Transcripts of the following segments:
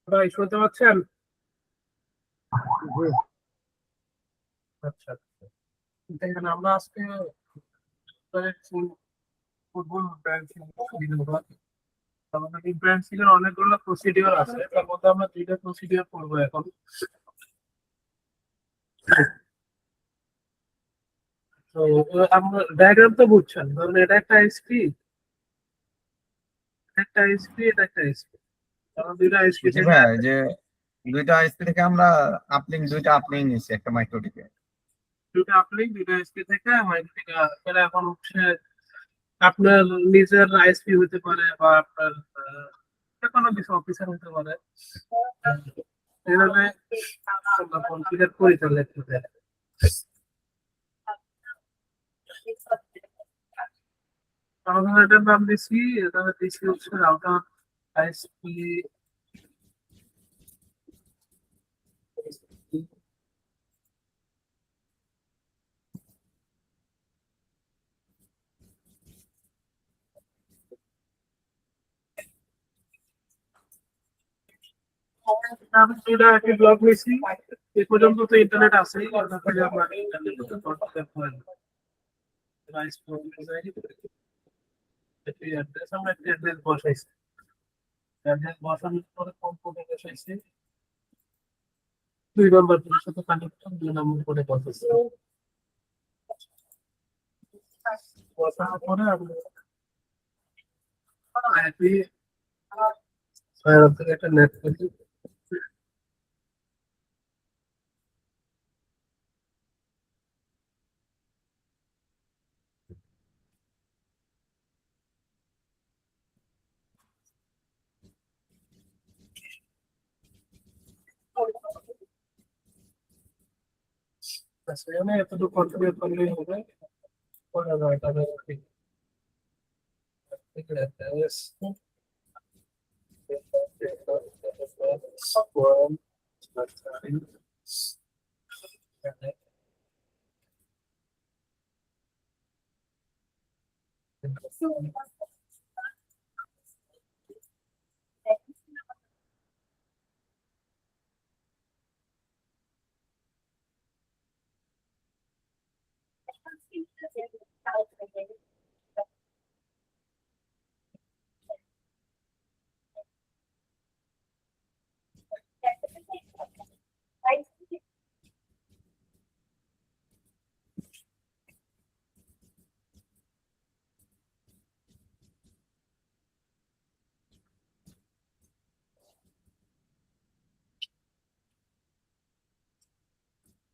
ভাই শুনতে পাচ্ছেন? আচ্ছা আচ্ছা। দেখেন আমরা আজকে ফুটবল ব্র্যান্ড আমাদের এই ব্র্যান্ড সিলের অনেকগুলো প্রসিডিওর আছে, তার মধ্যে আমরা দুইটা প্রসিডিওর করবো এখন। তো আমরা ডায়াগ্রাম তো বুঝছেন, ধরুন এটা একটা আইএসপি, একটা আইএসপি, এটা একটা আইএসপি, কারণ দুইটা আইএসপি জি থেকে ভাই, যে দুইটা আইএসপি থেকে আমরা দুইটা আপলিং নিচ্ছি একটা মাইক্রোটিকে। দুইটা আপলিং, দুইটা আইএসপি থেকে মাইক্রোটিকা। এটা এখন হচ্ছে আপনার নিজের আইএসপি হতে পারে বা আপনার যে কোনো কিছু অফিসার হতে পারে। এইভাবে আমরা কনফিগার করি তাহলে একটু দেখেন। আমরা এটার নাম দিচ্ছি, এটা দিচ্ছি হচ্ছে রাউটার আইএসপি। আমি দুইটা একই ব্লক নিয়েছি, এ পর্যন্ত তো ইন্টারনেট আছে, ওটা থেকে আপনার ইন্টারনেট কনফিগার করে নেব। আইএসপি অ্যাড্রেস আমরা একটা অ্যাড্রেস বসাইছি, অ্যাড্রেস বসানোর পরে কম্পিউটার বসাইছি, 2 নম্বর পিনের সাথে কানেকশন, 2 নম্বর করে বসাইছি। বসানোর পরে আমরা আইপি থেকে একটা নেট পেয়েছি। এখানে এতটুকু কনফিগার করলেই হবে, করা যায় তাহলে ঠিক। অ্যাড্রেস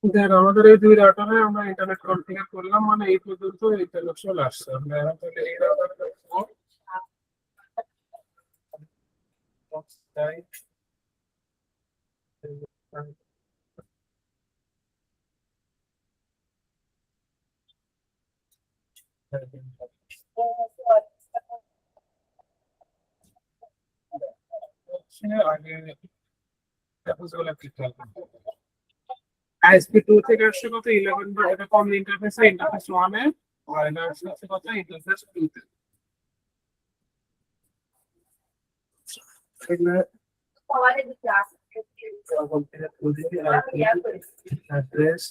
দেন আমাদের এই দুই রাউটারে আমরা ইন্টারনেট কনফিগার করলাম, মানে এই পর্যন্ত ইন্টারনেট চলে আসছে। আমরা এখন তাহলে এই রাউটারে আগে আইএসপি 2 থেকে আসছে কত 11, বা এটা কম ইন্টারফেস, ইন্টারফেস 1 এ, আর এটা আসছে কত ইন্টারফেস 2 তে। এগুলো অ্যাড্রেস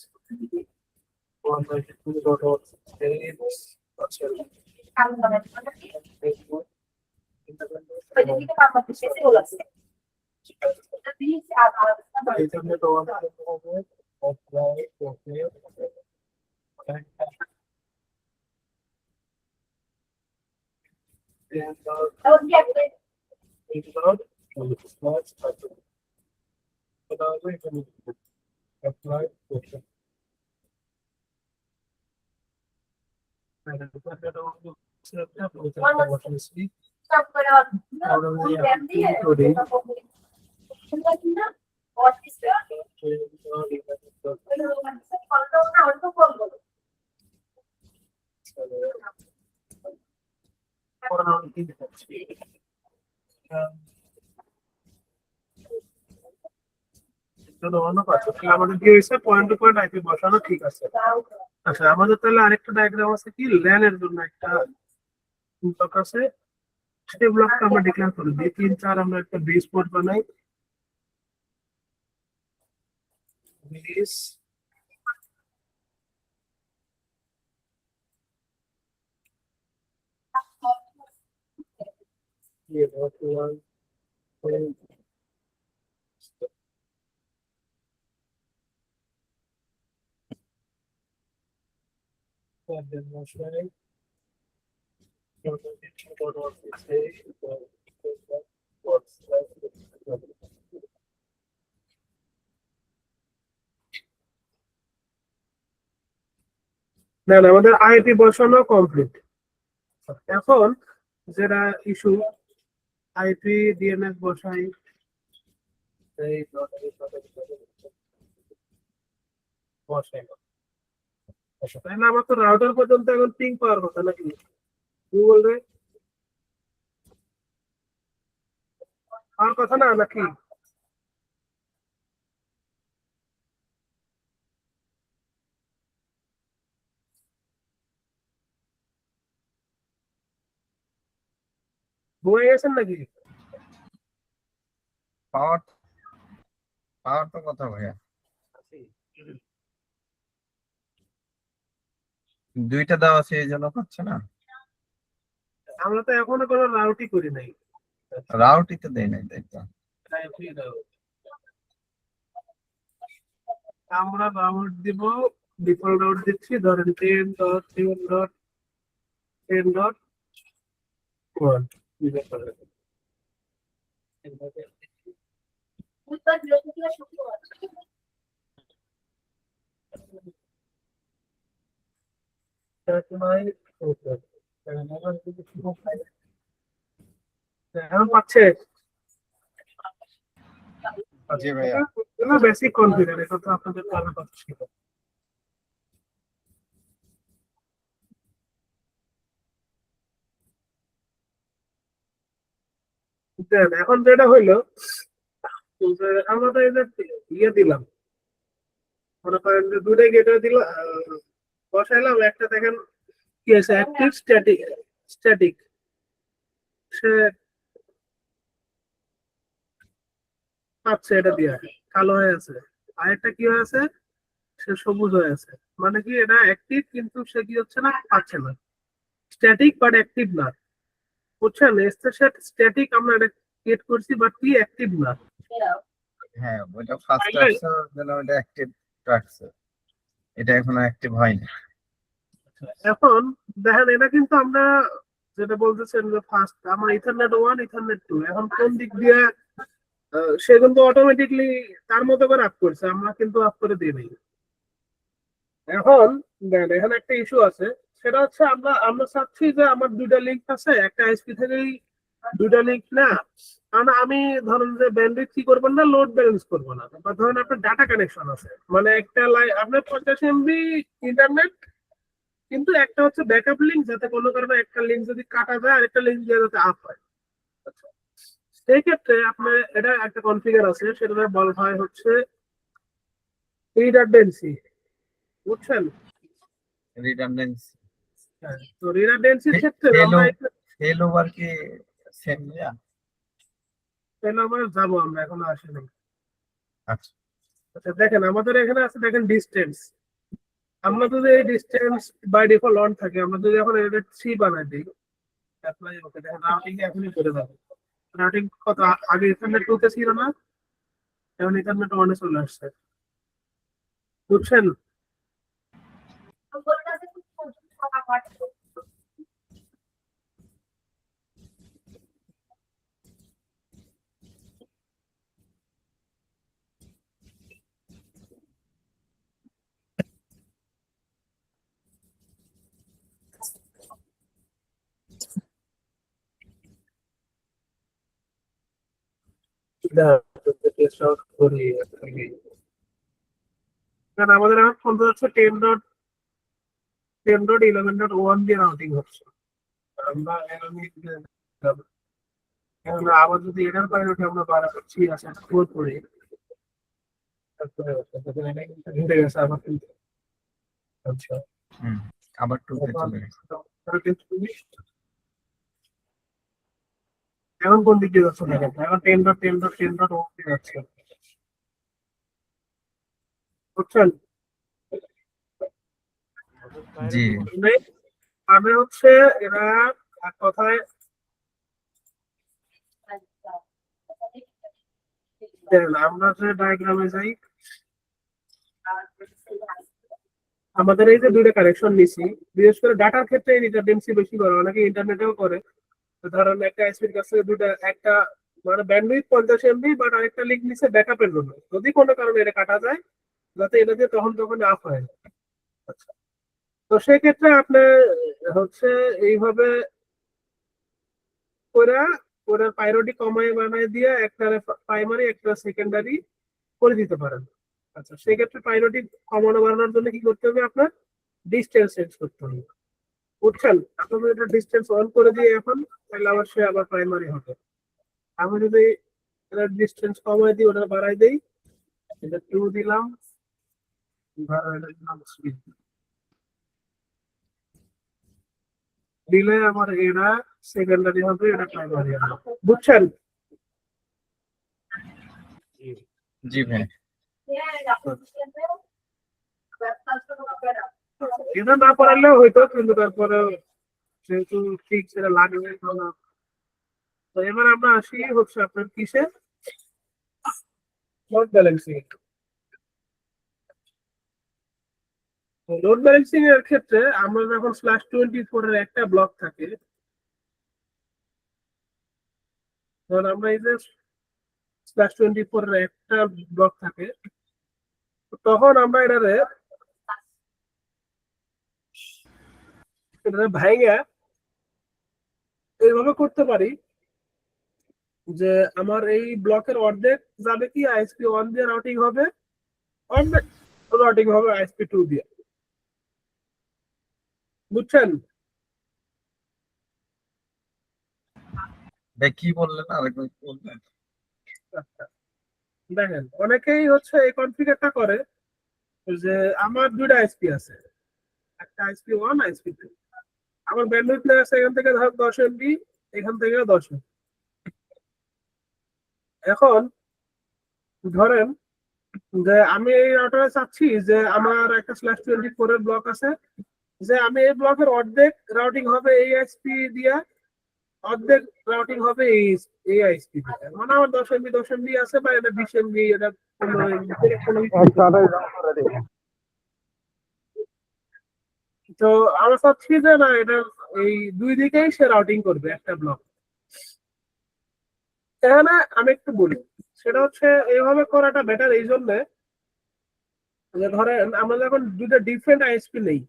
আমাদের কি হয়েছে, পয়েন্ট টু পয়েন্ট আইপি বসানো ঠিক আছে। আচ্ছা, আমাদের তাহলে আরেকটা ডায়াগ্রাম আছে কি ল্যানের জন্য একটা ব্লক আছে, সেই ব্লকটা আমরা ডিক্লেয়ার করে দিই। 3 4 আমরা একটা বেস পোর্ট বানাই। বেস ये बहुत हुआ না না, আমাদের আইপি বসানো কমপ্লিট। এখন যেটা ইস্যু, আইপি ডিএনএস বসাই। এই বসাই তাহলে আমার তো রাউটার পর্যন্ত এখন পিং পাওয়ার কথা নাকি গুগল রে পাওয়ার কথা না নাকি? ঘুমিয়ে গেছেন নাকি? পাওয়ার পাওয়ার তো কথা ভাইয়া, দুইটা দেওয়া আছে এই জন্য পাচ্ছে না। আমরা তো এখনো কোনো রাউটই করি নাই। রাউটই তো দেয় নাই, তাই তো। আমরা রাউট দিব, ডিফল্ট রাউট দিচ্ছি, ধরেন 10.10.10.1। এখন পাচ্ছে জি ভাইয়া। বেসিক কনফিগার, এটা তো আপনাদের জানার কথা ছিল। দেন এখন যেটা হইলো যে আমরা তো এই যে ইয়ে দিলাম, মনে করেন যে দুটাই গেটওয়ে দিলাম, বসাইলাম। একটা দেখেন কি আছে, অ্যাক্টিভ স্ট্যাটিক। স্ট্যাটিক সে পাচ্ছে, এটা দিয়ে কালো হয়ে আছে। আরেকটা কি হয়ে আছে, সে সবুজ হয়ে আছে। মানে কি এটা অ্যাক্টিভ কিন্তু সে কি হচ্ছে না, পাচ্ছে না। স্ট্যাটিক বাট অ্যাক্টিভ না, বুঝছেন? স্ট্যাটিক আমরা এটা ক্রিয়েট করছি বাট কি অ্যাক্টিভ না। হ্যাঁ, ওইটা ফার্স্ট আসছে, যেন ওইটা অ্যাক্টিভ রাখছে, এটা এখনো অ্যাক্টিভ হয়নি। এখন দেখেন এটা কিন্তু আমরা যেটা বলতেছেন যে ফার্স্ট আমার ইথারনেট 1 ইথারনেট 2, এখন কোন দিক দিয়ে সে কিন্তু অটোমেটিকলি তার মতো করে আপ করছে, আমরা কিন্তু আপ করে দিই নাই। এখন দেখেন এখানে একটা ইস্যু আছে, সেটা হচ্ছে আমরা আমরা চাচ্ছি যে আমার দুইটা লিঙ্ক আছে, একটা আইএসপি থেকেই দুইটা লিঙ্ক না। কারণ আমি ধরেন যে ব্যান্ডউইথ কি করবেন না, লোড ব্যালেন্স করবো না। বা ধরেন আপনার ডাটা কানেকশন আছে, মানে একটা আপনার 50 MB ইন্টারনেট, কিন্তু একটা হচ্ছে ব্যাকআপ লিঙ্ক, যাতে কোনো কারণে একটা লিঙ্ক যদি কাটা যায় আরেকটা লিঙ্ক দিয়ে যাতে আপ হয়। আচ্ছা, সেই ক্ষেত্রে আপনার এটা একটা কনফিগার আছে, সেটা বলা হয় হচ্ছে রিডান্ডেন্সি, বুঝছেন? রিডান্ডেন্সি, হ্যাঁ, তো রিডান্ডেন্সির ক্ষেত্রে ফেল আমরা একটা ফেল ওভার কি সেম ভাইয়া? আমরা যাবো, আমরা এখনো আসিনি। আচ্ছা। আচ্ছা দেখেন আমাদের এখানে আছে, দেখেন ডিস্টেন্স। আমরা যদি এই ডিস্টেন্স বাই ডিফল্ট অন থাকে, আমরা যদি এখন এটা 3 বানাই দিই, অ্যাপ্লাই ওকে, দেখেন রাউটিং এখনই করে যাবে। রাউটিং কত আগে ইথারনেট 2 তে ছিল না, এখন ইথারনেট 1 এ চলে আসছে, বুঝছেন? না, টেস্ট আউট করি। কারণ আমাদের এখন ফোন হচ্ছে 10.11.1 দিয়ে রাউটিং হচ্ছে। আমরা এখন আবার যদি এটার বাইরে উঠে আমরা বাড়াচ্ছি, আছে ফোর করি, তারপরে এটা কিন্তু ঘুরে গেছে আবার কিন্তু। আচ্ছা হুম, আবার টুতে চলে গেছে। তাহলে কিন্তু এখন কোন দিক দিয়ে যাচ্ছে দেখেন, এখন 10.10.10.1 যাচ্ছে, বুঝছেন? জি মানে আমি হচ্ছে এরা এক কথায় দেখেন, আমরা যে ডায়াগ্রামে যাই, আমাদের এই যে দুইটা কানেকশন নিছি, বিশেষ করে ডাটার ক্ষেত্রে রিডান্ডেন্সি বেশি করে, অনেকে ইন্টারনেটেও করে। তো ধরেন একটা এসপির কাছ থেকে দুইটা, একটা মানে ব্যান্ডউইথ 50 MB, বাট আরেকটা লিঙ্ক নিছে ব্যাকআপের জন্য, যদি কোনো কারণে এটা কাটা যায়, যাতে এটা দিয়ে তখন আপ হয়। আচ্ছা, তো সেক্ষেত্রে আপনি হচ্ছে এইভাবে করে ওরা প্রায়োরিটি কমায় বানায় দিয়ে একটা প্রাইমারি একটা সেকেন্ডারি করে দিতে পারেন। আচ্ছা, সেক্ষেত্রে প্রায়োরিটি কমানো বাড়ানোর জন্য কি করতে হবে আপনার? ডিস্টেন্স চেঞ্জ করতে হবে, বুঝছেন? আপনি যদি এটা ডিস্টেন্স অন করে দিয়ে এখন, তাহলে আবার সে আবার প্রাইমারি হবে। আমি যদি এটা ডিস্টেন্স কমাই দিই, ওটা বাড়াই দিই, এটা 2 দিলাম, ধরো এটা দিলাম 3, দিলে আমার এটা সেকেন্ডারি হবে, এটা প্রাইমারি হবে, বুঝছেন? জি ভাই। এটা না পড়ালেও হইতো, কিন্তু তারপরে যেহেতু ঠিক সেটা লাগবে না। তো এবার আমরা আসি হচ্ছে আপনার কিসে, লোড ব্যালেন্সিং। লোড ব্যালেন্সিং এর ক্ষেত্রে আমরা যখন /24 এর একটা ব্লক থাকে, ধর আমরা এই যে /24 এর একটা ব্লক থাকে, তখন আমরা এটারে ভাইঙ্গা এইভাবে করতে পারি যে আমার এই ব্লকের অর্ধেক যাবে কি ISP1 দিয়ে রাউটিং হবে, অর্ধেক রাউটিং হবে ISP2 দিয়ে, বুঝছেন? ভাই কি বললেন, আরেকবার কি বললেন? আচ্ছা, দেখেন অনেকেই হচ্ছে এই কনফিগারটা করে যে আমার দুইটা আইএসপি আছে, একটা ISP1, ISP2, আমার ব্যান্ডউইথ আছে এখান থেকে ধর 10 MB, এখান থেকে 10 MB। এখন ধরেন যে আমি এই রাউটারে চাচ্ছি যে আমার একটা /24 এর ব্লক আছে, যে আমি এই ব্লকের অর্ধেক রাউটিং হবে এই আইএসপি দিয়ে, অর্ধেক রাউটিং হবে এই আইএসপি দিয়ে, মানে আমার 10 MB আছে, বা এটা 20 MB, এটা 15 MB, কোনো কিছু। তো আমরা চাচ্ছি যে না, এটা এই দুই দিকেই সে রাউটিং করবে একটা ব্লক। এখানে আমি একটু বলি, সেটা হচ্ছে এইভাবে করাটা বেটার এই জন্য যে ধরেন আমরা যখন দুইটা ডিফারেন্ট আইএসপি নেই,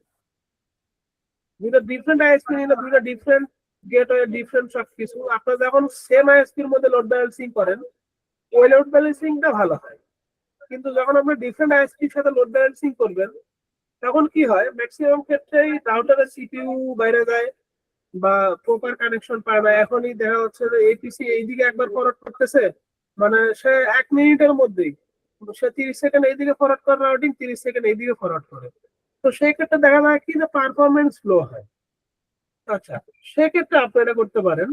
দুইটা ডিফারেন্ট আইএসপি নিলে দুইটা ডিফারেন্ট গেটওয়ে, ডিফারেন্ট সবকিছু, আপনারা যখন সেম আইএসপির মধ্যে লোড ব্যালেন্সিং করেন, ওই লোড ব্যালেন্সিংটা ভালো হয়। কিন্তু যখন আপনি ডিফারেন্ট আইএসপির সাথে লোড ব্যালেন্সিং করবেন, তখন কি হয়, ম্যাক্সিমাম ক্ষেত্রেই রাউটারের সিপিইউ বাইরে যায়, বা প্রপার কানেকশন পায় না। এখনই দেখা যাচ্ছে যে এপিসি এইদিকে একবার ফরওয়ার্ড করতেছে, মানে সে 1 মিনিটের মধ্যেই সে 30 সেকেন্ড এইদিকে ফরওয়ার্ড করে রাউটিং, 30 সেকেন্ড এইদিকে ফরওয়ার্ড করে। তো সেই ক্ষেত্রে দেখা যায় কি, যে পারফরমেন্স স্লো হয়। আচ্ছা, সেক্ষেত্রে আপনি এটা করতে পারেন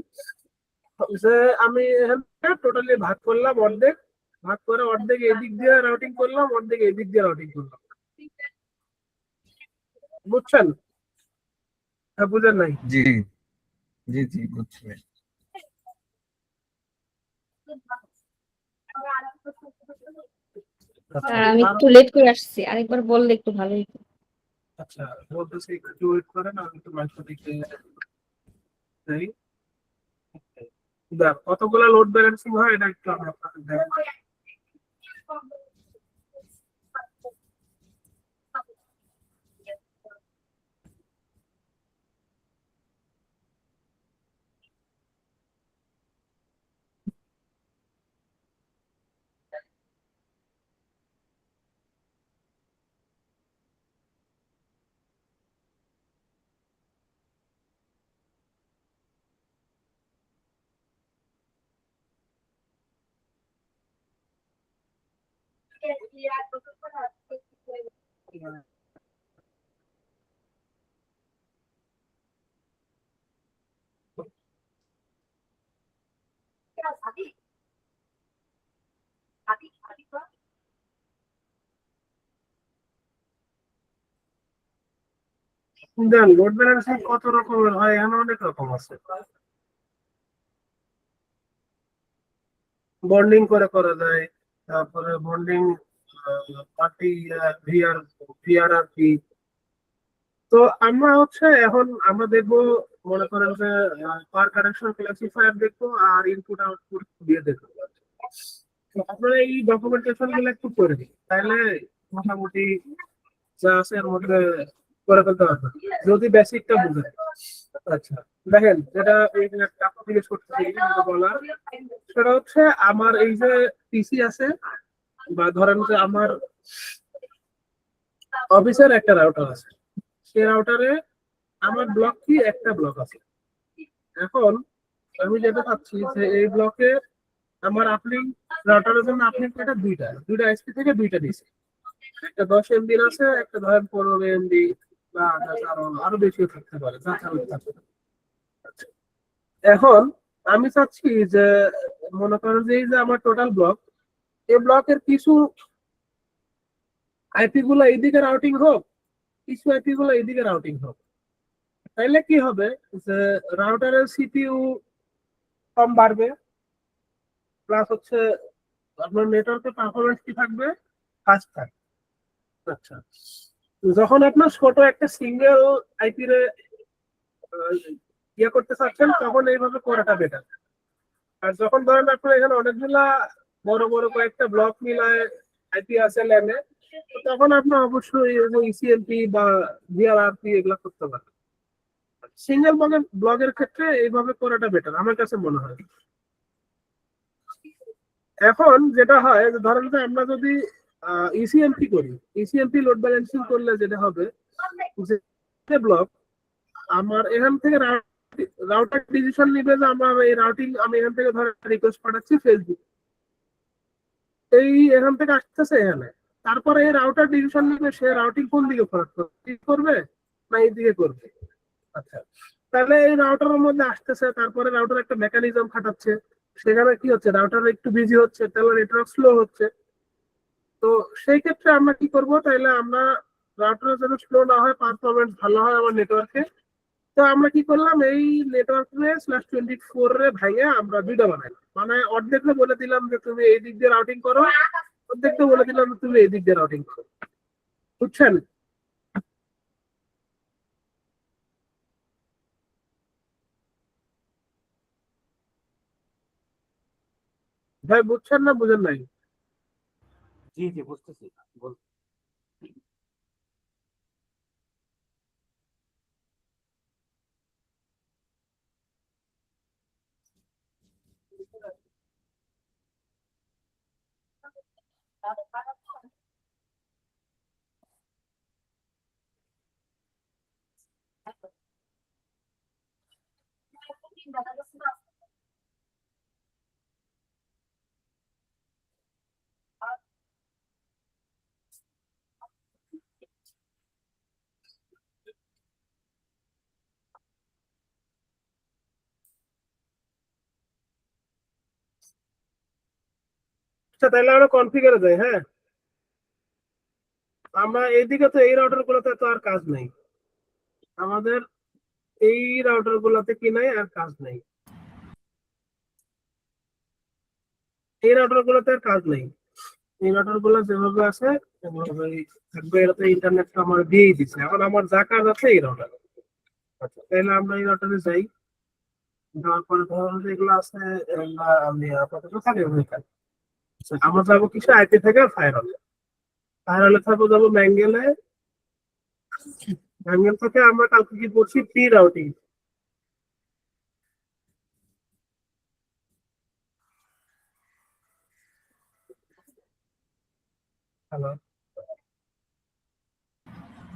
যে আমি এখানে টোটালি ভাগ করলাম অর্ধেক, ভাগ করে অর্ধেক এদিক দিয়ে রাউটিং করলাম, অর্ধেক এদিক দিয়ে রাউটিং করলাম, বুঝছেন? হ্যাঁ, বুঝেন নাই? জি জি জি বুঝছি ভাই। আচ্ছা, আমি আর একটু লেট করে আসছি, আরেকবার বললে একটু ভালো হতো। আচ্ছা, বলতেছি একটু ওয়েট করেন, আমি একটু মাইক্রো দিকে যাই। দেখ কতগুলা লোড ব্যালেন্সিং হয়, এটা একটু আমি আপনাকে দেখাই। দেন লোড ব্যালেন্সিং কত রকমের হয়, এখানে অনেক রকম আছে। বন্ডিং করে করা যায়, তারপরে বন্ডিং পার্টি ভিআর ভিআরআর কি। তো আমরা হচ্ছে এখন আমরা দেখবো, মনে করেন যে পার কানেকশন ক্লাসিফায়ার দেখবো আর ইনপুট আউটপুট দিয়ে দেখবো। তো আপনারা এই ডকুমেন্টেশন গুলো একটু করে দিন, তাহলে মোটামুটি যা আছে এর মধ্যে করে ফেলতে পারবেন, যদি বেসিকটা বুঝেন। আচ্ছা, দেখেন যেটা এই যে একটা জিজ্ঞেস করতেছি যেটা বলার, সেটা হচ্ছে আমার এই যে পিসি আছে, বা ধরেন যে আমার অফিসের একটা রাউটার আছে, সেই রাউটারে আমার ব্লক কি একটা ব্লক আছে। এখন আমি যেটা চাচ্ছি যে এই ব্লকে আমার আপনি রাউটারের জন্য আপনি একটা দুইটা দুইটা এসপি থেকে দুইটা দিয়েছে, একটা 10 MB আছে, একটা ধরেন 15 MB, বা আরো আরো বেশিও থাকতে পারে, যা চাইলে থাকতে পারে। আচ্ছা, এখন আমি চাচ্ছি যে মনে করেন যে এই যে আমার টোটাল ব্লক, এই ব্লকের কিছু আইপি গুলো এইদিকে রাউটিং হোক, কিছু আইপি গুলো এইদিকে রাউটিং হোক। তাইলে কি হবে যে রাউটারের সিপিইউ কম বাড়বে, প্লাস হচ্ছে আপনার নেটওয়ার্কের পারফরমেন্স কি থাকবে, ফাস্ট থাকবে। আচ্ছা, যখন আপনার ছোট একটা সিঙ্গেল আইপি রে ইয়ে করতে চাচ্ছেন, তখন এইভাবে করাটা বেটার। আর যখন ধরেন আপনার এখানে অনেকগুলা বড় বড় কয়েকটা ব্লক মিলায় আইপি আছে ল্যানে, তখন আপনার অবশ্যই ইসিএমপি বা ভিআরআরপি এগুলা করতে পারেন। সিঙ্গেল ব্লগের ক্ষেত্রে এইভাবে করাটা বেটার আমার কাছে মনে হয়। এখন যেটা হয় যে ধরেন যে আমরা যদি ইসিএমপি করি, ইসিএমপি লোড ব্যালেন্সিং করলে যেটা হবে যে ব্লক আমার এখান থেকে রাউটার ডিসিশন নিবে যে আমার এই রাউটিং, আমি এখান থেকে ধরে রিকোয়েস্ট পাঠাচ্ছি ফেসবুক, এই এখান থেকে আসতেছে এখানে, তারপরে এই রাউটার ডিসিশন নিবে সে রাউটিং কোন দিকে ফরওয়ার্ড করবে, ঠিক করবে না এই দিকে করবে। আচ্ছা, তাহলে এই রাউটারের মধ্যে আসতেছে, তারপরে রাউটার একটা মেকানিজম খাটাচ্ছে, সেখানে কি হচ্ছে, রাউটার একটু বিজি হচ্ছে, তাহলে নেটওয়ার্ক স্লো হচ্ছে। তো সেই ক্ষেত্রে আমরা কি করব, তাইলে আমরা রাউটারের যেন স্লো না হয়, পারফরমেন্স ভালো হয় আমার নেটওয়ার্কে, তো আমরা কি করলাম, এই নেটওয়ার্ক রে /24 রে ভাইয়া আমরা দুইটা বানাই, মানে অর্ধেকটা বলে দিলাম যে তুমি এই দিক দিয়ে রাউটিং করো, অর্ধেকটা বলে দিলাম যে তুমি এই দিক দিয়ে রাউটিং করো। বুঝছেন? ভাই বুঝছেন না বুঝেন নাই? জি জি বুঝতেছি। বল। আচ্ছা, তাহলে আমরা কনফিগারে যাই। হ্যাঁ, আমরা এইদিকে তো এই রাউটার গুলোতে তো আর কাজ নেই আমাদের, এই রাউটার গুলোতে কি নাই আর কাজ নেই, এই রাউটার গুলোতে আর কাজ নেই, এই রাউটার গুলো যেভাবে আছে সেভাবেই থাকবে। এটাতে ইন্টারনেটটা আমার দিয়েই দিচ্ছে, এখন আমার যা কাজ আছে এই রাউটার। আচ্ছা, তাহলে আমরা এই রাউটারে যাই, যাওয়ার পরে ধরুন যে এগুলো আছে, এগুলা আমি আপাতত থাকি ওইখানে। আচ্ছা, আমরা যাবো কিছু আইপি থেকে ফায়ারওয়ালে, ফায়ারওয়ালে থাকবো, যাবো ম্যাঙ্গেলে, ম্যাঙ্গেল থেকে আমরা কালকে কি করছি, প্রি রাউটিং। হ্যালো,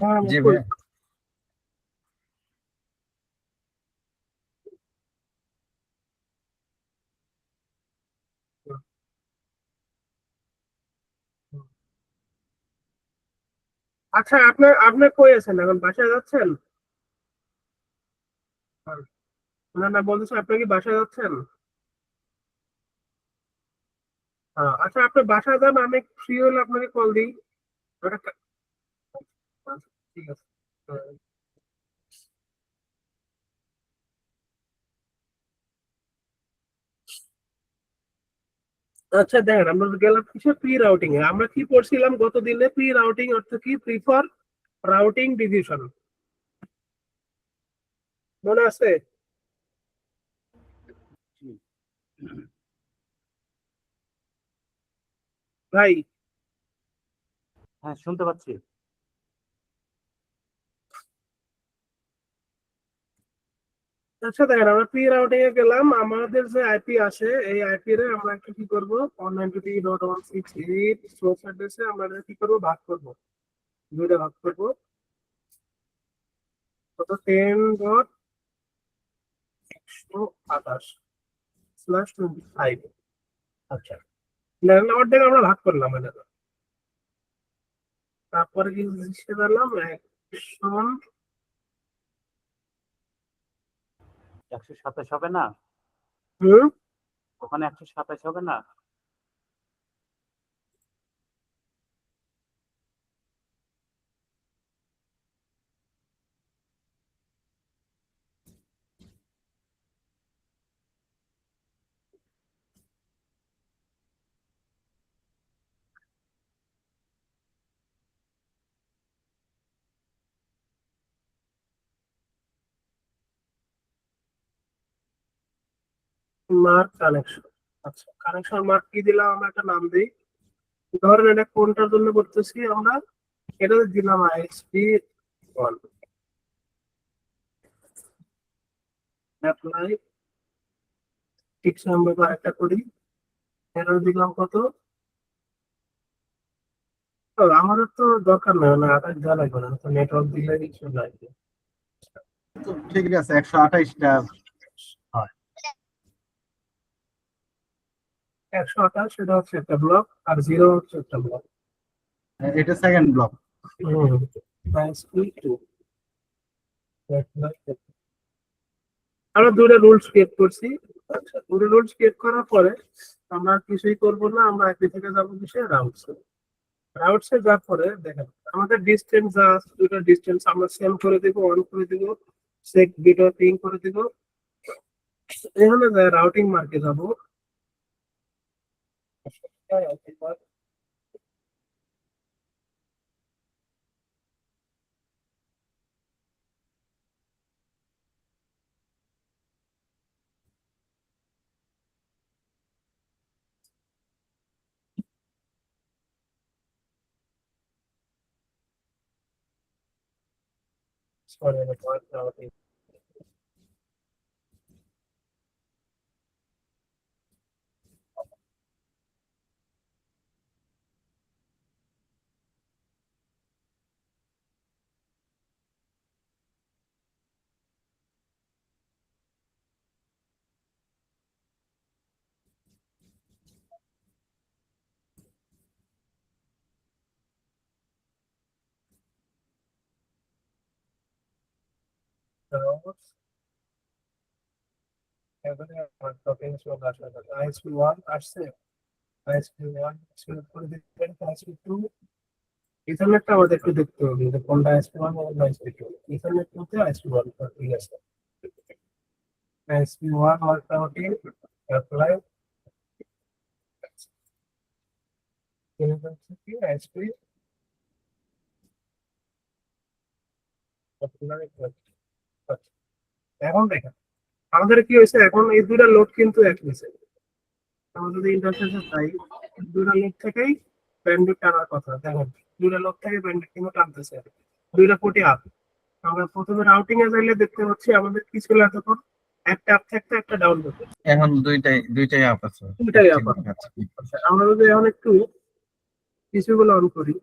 হ্যাঁ জি মুকুল। ভাইয়া। আচ্ছা, আপনার আপনি কই আছেন এখন, বাসায় যাচ্ছেন? না না, বলতেছি আপনি কি বাসায় যাচ্ছেন? আচ্ছা, আপনি বাসায় যান, আমি ফ্রি হলে আপনাকে কল দিই। ওটা আচ্ছা, ঠিক আছে। আচ্ছা দেখেন, আমরা গেলাম কিসে, প্রি রাউটিং এ। আমরা কি পড়ছিলাম গত দিনে? প্রি রাউটিং অর্থ কি? প্রিফার রাউটিং ডিসিশন, মনে আছে? জি। ভাই হ্যাঁ, শুনতে পাচ্ছি। আচ্ছা দেখেন, আমরা প্রি রাউটিং এ গেলাম। আমাদের যে আইপি আছে, এই আইপি রে আমরা একটা কি করব, 192.168 সোর্স অ্যাড্রেসে আমরা এটা কি করব, ভাগ করব, দুইটা ভাগ করব। কত? 10.128/25। আচ্ছা, দেখেন অর্ধেক আমরা ভাগ করলাম এটা। তারপরে কি লিখে দিলাম, 100। 127 হবে না? হুম, ওখানে 127 হবে না? Mark connection. আচ্ছা, কানেকশন মার্ক কি দিলাম, আমরা একটা নাম দিই। ধরেন এটা কোনটার জন্য করতেছি আমরা, এটা দিলাম ISP1। অ্যাপ্লাই, ঠিক আমরা আরেকটা করি। এটা দিলাম কত? ও, আমাদের তো দরকার নেই, না আকাশ দেওয়া লাগবে না, তো নেটওয়ার্ক দিলে কিছু লাগবে। তো ঠিক আছে, 128টা হয়। 128 সেটা হচ্ছে একটা ব্লক, আর 0 হচ্ছে একটা ব্লক। এটা সেকেন্ড ব্লক। হম, ISP2। আমরা দুটো রুলস ক্রিয়েট করছি। আচ্ছা, দুটো রুলস ক্রিয়েট করার পরে আমরা আর কিছুই করবো না, আমরা আইপি থেকে যাবো কিসে, রাউটসে। রাউটসে যাওয়ার পরে দেখেন আমাদের ডিস্টেন্স যা আছে, দুটো ডিস্টেন্স আমরা সেম করে দিব, অন করে দিব, সেক বিটা পিং করে দিব। এখানে রাউটিং মার্কে যাবো। Sorry, routing. এখানে আমার টপিং চলে আসবে, ISP1 আসছে। ISP1 সিলেক্ট করে দিবেন, ISP2। ইথারনেটটা আমাদের একটু দেখতে হবে যে কোনটা ISP1 এবং ISP2। ইথারনেট মধ্যে ISP1, ঠিক আছে। ISP1 মোটামুটি অ্যাপ্লাই, কি ISP এখন দেখেন আমাদের কি হয়েছে, এখন এই দুইটা লোড কিন্তু এক হয়েছে। আমরা যদি ইন্টারফেসে চাই, দুইটা লোড থেকেই ব্যান্ডউইথ টানার কথা। দেখেন দুইটা লোড থেকে ব্যান্ডউইথ কিন্তু টানতেছে, দুইটা কোটি আপ। আমরা প্রথমে রাউটিং এ যাইলে দেখতে পাচ্ছি আমাদের কি ছিল এতক্ষণ, একটা আপ থাকতে একটা ডাউন হতো। এখন দুইটাই দুইটাই আপ আছে, দুইটাই অ্যাক্টিভ আপ আছে। দেখাচ্ছে। আচ্ছা, আমরা যদি এখন একটু কিছুগুলো অন করি,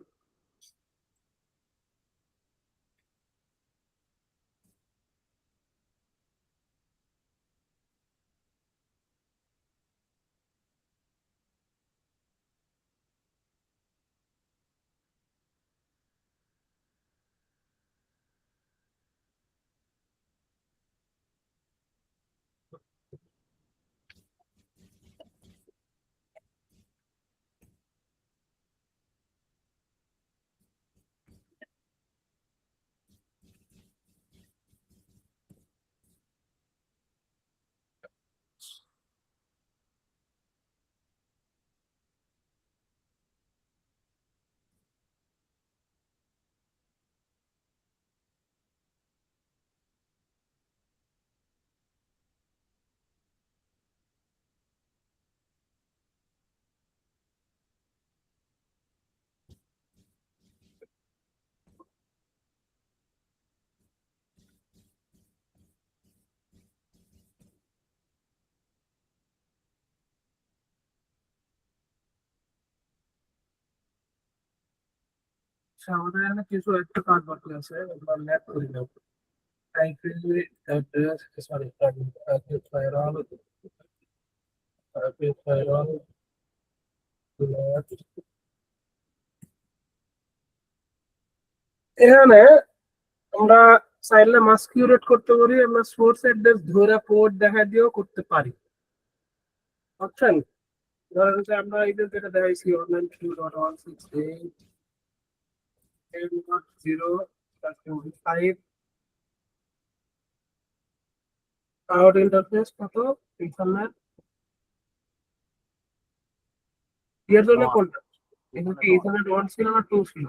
আচ্ছা, আমাদের এখানে কিছু একটা কাজ বাকি আছে, আমরা ল্যাব করি না। IP address, sorry, IP firewall, IP firewall, এখানে আমরা চাইলে মাস্ক কিউরেট করতে পারি, আমরা সোর্স অ্যাড্রেস ধরে পোর্ট দেখা দিয়েও করতে পারি, বুঝছেন? ধরেন যে আমরা এই যে যেটা দেখাইছি 192.168.10.0 আউট ইন্টারফেস কত ইথারনেট এর জন্য কোনটা? এখানে কি ইথারনেট 1 ছিল না 2 ছিল?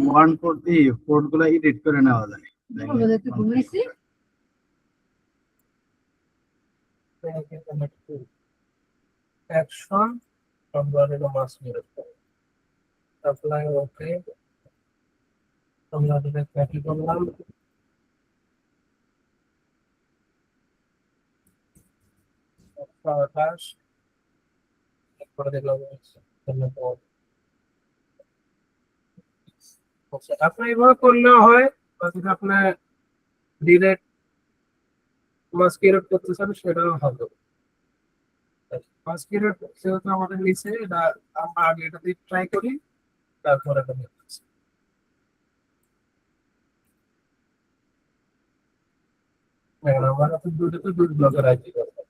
ওয়ান পোর্ট দিয়ে পোর্ট গুলো এডিট করে নেওয়া যায়। ইথারনেট 2 অ্যাকশন আমরা এটা মাস্ক কিউরেট করি, অ্যাপ্লাই ওকে, আমরা এটা কপি করলাম, আকাশ করে দিলাম ইথারনেট 1। আচ্ছা, আপনি এভাবে করলেও হয়, বা যদি আপনি ডিরেক্ট মাস্ক কিউরেট করতে চান সেটাও হবে। ফার্স্ট পিরিয়ড যেহেতু আমাদের নিচে, এটা আমরা আগে এটা দিয়ে ট্রাই করি, তারপরে এটা দেখতেছি। দেখেন আমার হাতে দুটোতে দুই ব্লকের আইপি করবে।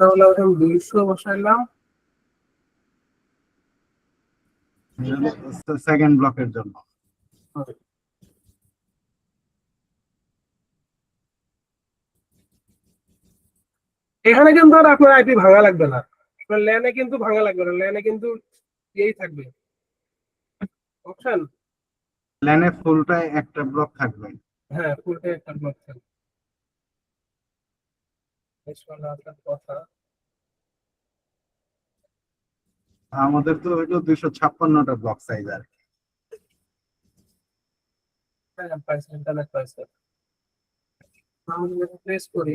তাহলে ওখানে 200 বসাইলাম, সেকেন্ড ব্লকের জন্য। এখানে কিন্তু আর আপনার আইপি ভাঙা লাগবে না, আপনার ল্যানে কিন্তু ভাঙা লাগবে না, ল্যানে কিন্তু এই থাকবে অপশন। ল্যানে ফুলটাই একটা ব্লক থাকবে। হ্যাঁ, পুরোটাই একটা ব্লক থাকবে। আপনার কথা আমাদের তো হইলো 256টা ব্লক সাইজ আর কি। হ্যাঁ পাইছে, ইন্টারনেট পাইছে। আমি যদি প্রেস করি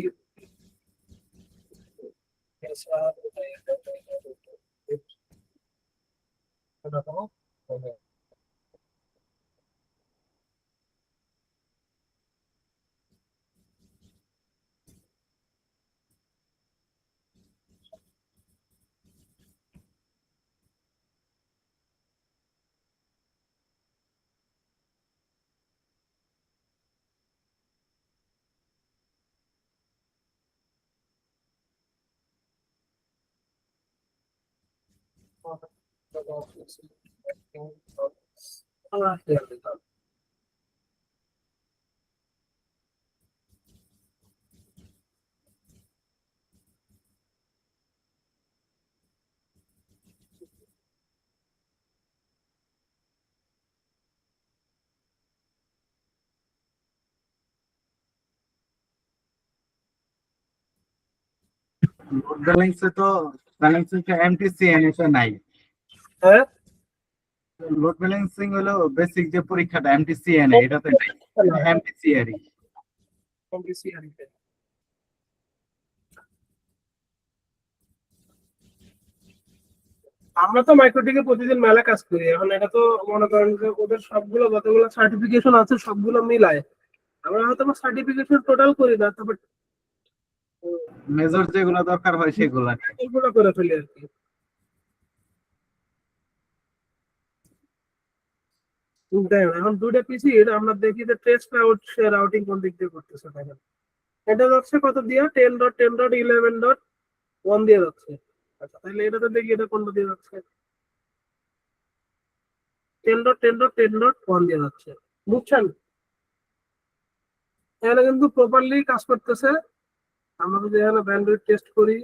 লোড ব্যালেন্সে তো এমটিসিএন এটা নাই। হ্যাঁ, লোড ব্যালেন্সিং হলো বেসিক যে পরীক্ষাটা এমটিসিএন এটাতে নাই, এমটিসিআরই। আমরা তো মাইক্রোটিকে প্রতিদিন মেলা কাজ করি, এখন এটা তো মনে করেন যে ওদের সবগুলো যতগুলো সার্টিফিকেশন আছে সবগুলো মিলায়, আমরা হয়তো সার্টিফিকেশন টোটাল করি না, তবে মেজর যেগুলো দরকার হয় সেগুলো। এগুলো করে ফেলি আর কি। দেখেন এখন দুইটা পিসি আমরা দেখি যে টেস্ট আউট সে রাউটিং কোন দিক দিয়ে করতেছে, দেখেন এটা যাচ্ছে কত দিয়ে 10.10.11.1 দিয়ে যাচ্ছে। আচ্ছা তাহলে এটাতে দেখি এটা কোনটা দিয়ে যাচ্ছে, 10.10.10.1 দিয়ে যাচ্ছে, বুঝছেন? এখানে কিন্তু প্রপারলি কাজ করতেছে। আমরা যদি এখানে ব্যান্ডউইথ টেস্ট করি,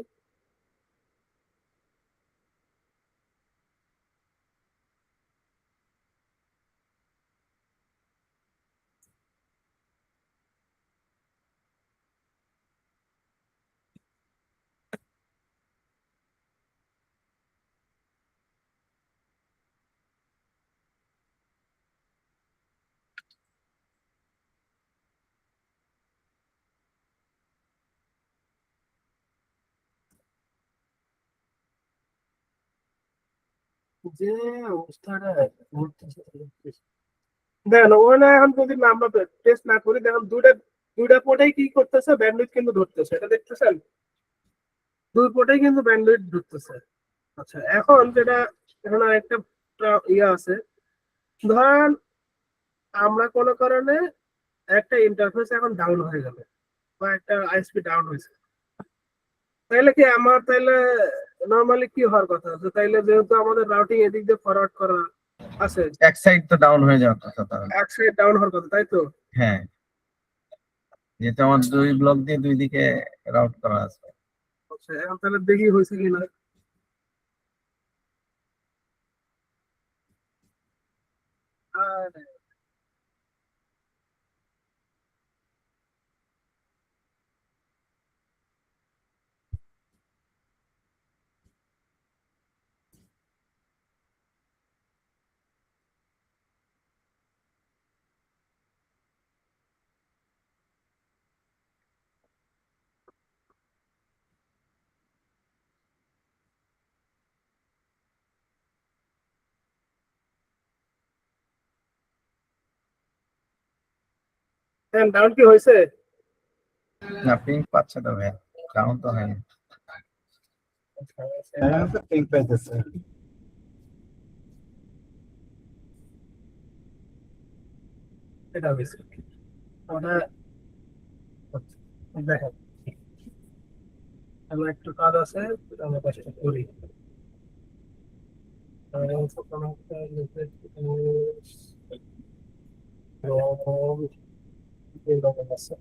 যে অবস্থাটা ঘটতেছে, দেখেন ওখানে এখন যদি না আমরা টেস্ট না করি, দেখেন দুইটা দুইটা পোর্টেই কি করতেছে, ব্যান্ডউইথ কিন্তু ধরতেছে, এটা দেখতেছেন, দুই পোর্টেই কিন্তু ব্যান্ডউইথ ধরতেছে। আচ্ছা, এখন যেটা, এখন আরেকটা ইয়ে আছে, ধরেন আমরা কোনো কারণে একটা ইন্টারফেস এখন ডাউন হয়ে গেল, বা একটা আইএসপি ডাউন হয়েছে, তাইলে কি আমার, তাইলে নর্মালি কি হওয়ার কথা আছে, তাইলে যেহেতু আমাদের রাউটিং এদিক দিয়ে ফরওয়ার্ড করা আছে, এক সাইড তো ডাউন হয়ে যাওয়ার কথা তাহলে। এক সাইড ডাউন হওয়ার কথা, তাই তো? হ্যাঁ, যেহেতু আমার দুই ব্লক দিয়ে দুই দিকে রাউট করা আছে। আচ্ছা, এখন তাহলে দেখি হয়েছে কিনা। ডাউন কি হয়েছে? না, পিঙ্ক পাচ্ছে তো ভাই, ডাউন তো হয়নি। এখন তো পিঙ্ক পাইতেছে। এটা হয়েছে ওটা। দেখেন, আমার একটু কাজ আছে, আমার কাজটা করি। এরকম আছে।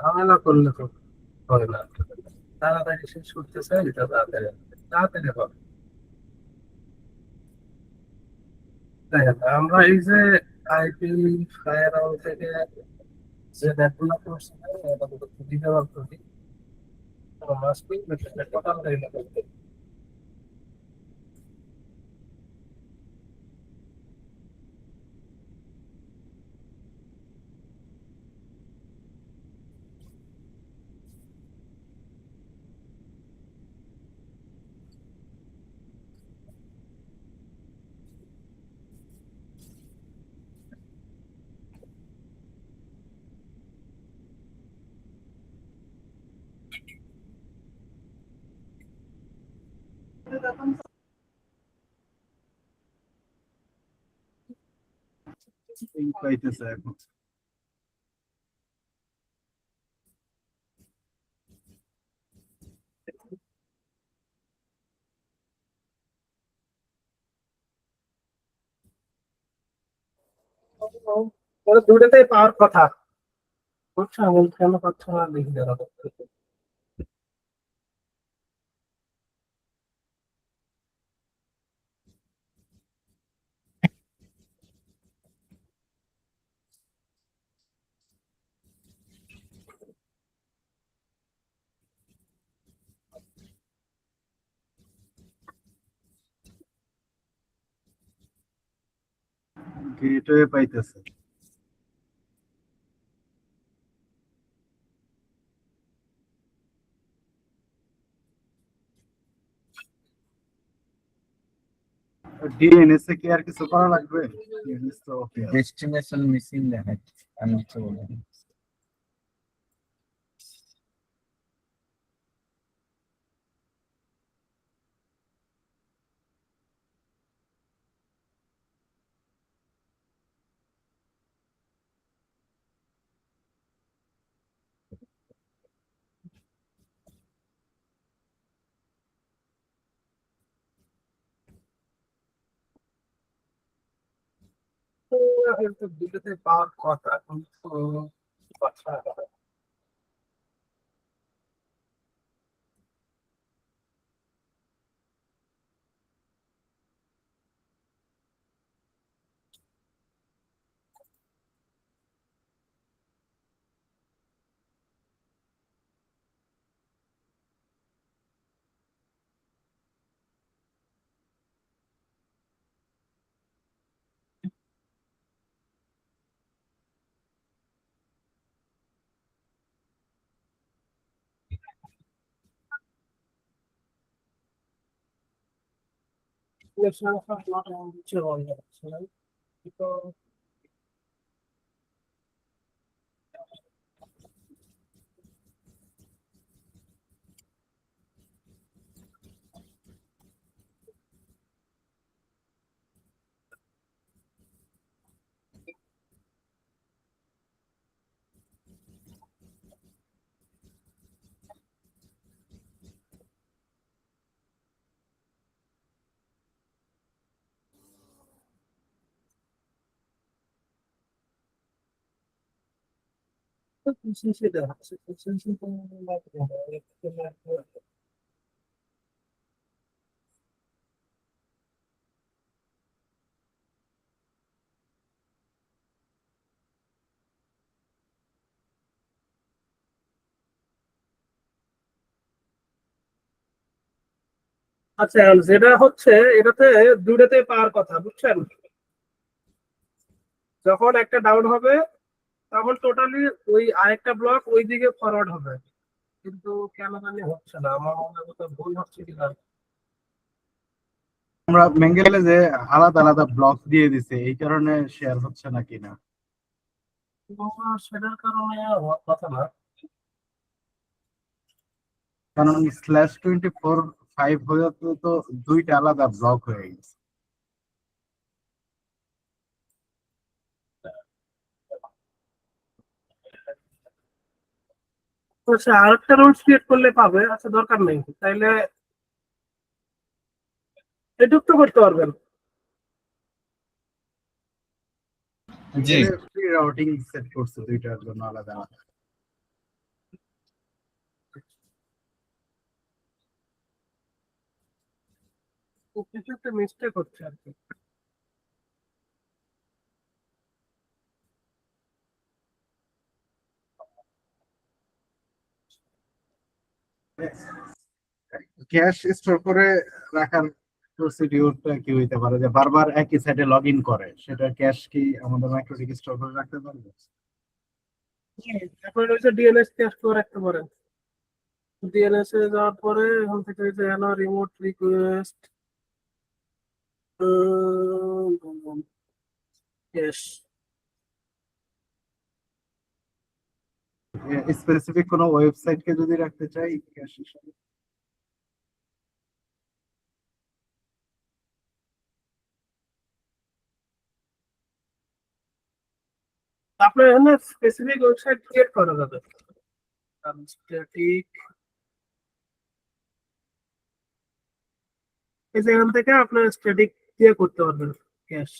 ঝামেলা করলে তো হবে না, তাড়াতাড়ি শেষ করতে চাই, এটা তাড়াতাড়ি তাড়াতাড়ি হবে। দেখেন, আমরা এই যে আইপি ফায়ার থেকে যে নেটগুলো করছি, এটা তো দিতে পারতো, মাস্ট বি টোটাল করতে। পিঙ্ক পাইতেছে এখন। ওরা দুটাতেই পাওয়ার কথা, বুঝছো? আমি কেন পাচ্ছ না দেখি দাঁড়া। গেটওয়ে পাইতেছে। ডিএনএস এ কি আর কিছু করা লাগবে? ডিএনএস তো ওকে আছে। ডেস্টিনেশন মিসিং দেখাচ্ছে, আমি কিছু বলবো না। কিন্তু দুটোতে পাওয়ার কথা, কিন্তু কথা কিছু বলা যাচ্ছে না। তো consistency দেখাচ্ছে, consistency তো লাগবে না, একটু লাগবে। আচ্ছা, যেটা হচ্ছে এটাতে দুটাতে পাওয়ার কথা, বুঝছেন? যখন একটা ডাউন হবে তখন টোটালি ওই আরেকটা ব্লক ওই দিকে ফরওয়ার্ড হবে, কিন্তু কেন জানি হচ্ছে না, আমার মনে হয় কোথাও ভুল হচ্ছে কিনা। আমরা মেঙ্গেলে যে আলাদা আলাদা ব্লক দিয়ে দিছে এই কারণে শেয়ার হচ্ছে না কিনা। সেটার কারণে হওয়ার কথা না। কারণ /24 হয়ে তো দুইটা আলাদা ব্লক হয়ে গেছে। আচ্ছা, আরেকটা রুলস ক্রিয়েট করলে পাবে, আচ্ছা দরকার নেই তাইলে এটুক তো করতে পারবেন। জি। ফ্রি রাউটিং সেট করছে দুইটার জন্য আলাদা আলাদা। কিছু একটা মিস্টেক হচ্ছে আর কি। ক্যাশ স্টোর করে রাখার প্রসিডিউরটা কি হইতে পারে, যে বারবার একই সাইটে লগ ইন করে, সেটা ক্যাশ কি আমাদের মাইক্রোটিকে স্টোর করে রাখতে পারবে? এখন হচ্ছে ডিএনএস ক্যাশ করে রাখতে পারেন। ডিএনএস এ যাওয়ার পরে এখান থেকে যে hello remote request cash, specific কোনো ওয়েবসাইটকে যদি রাখতে চাই ক্যাশ হিসেবে। আপনার এখানে স্পেসিফিক ওয়েবসাইট ক্রিয়েট করা যাবে। স্ট্যাটিক, এই যে এখান থেকে আপনার স্ট্যাটিক দিয়ে করতে পারবেন ক্যাশ।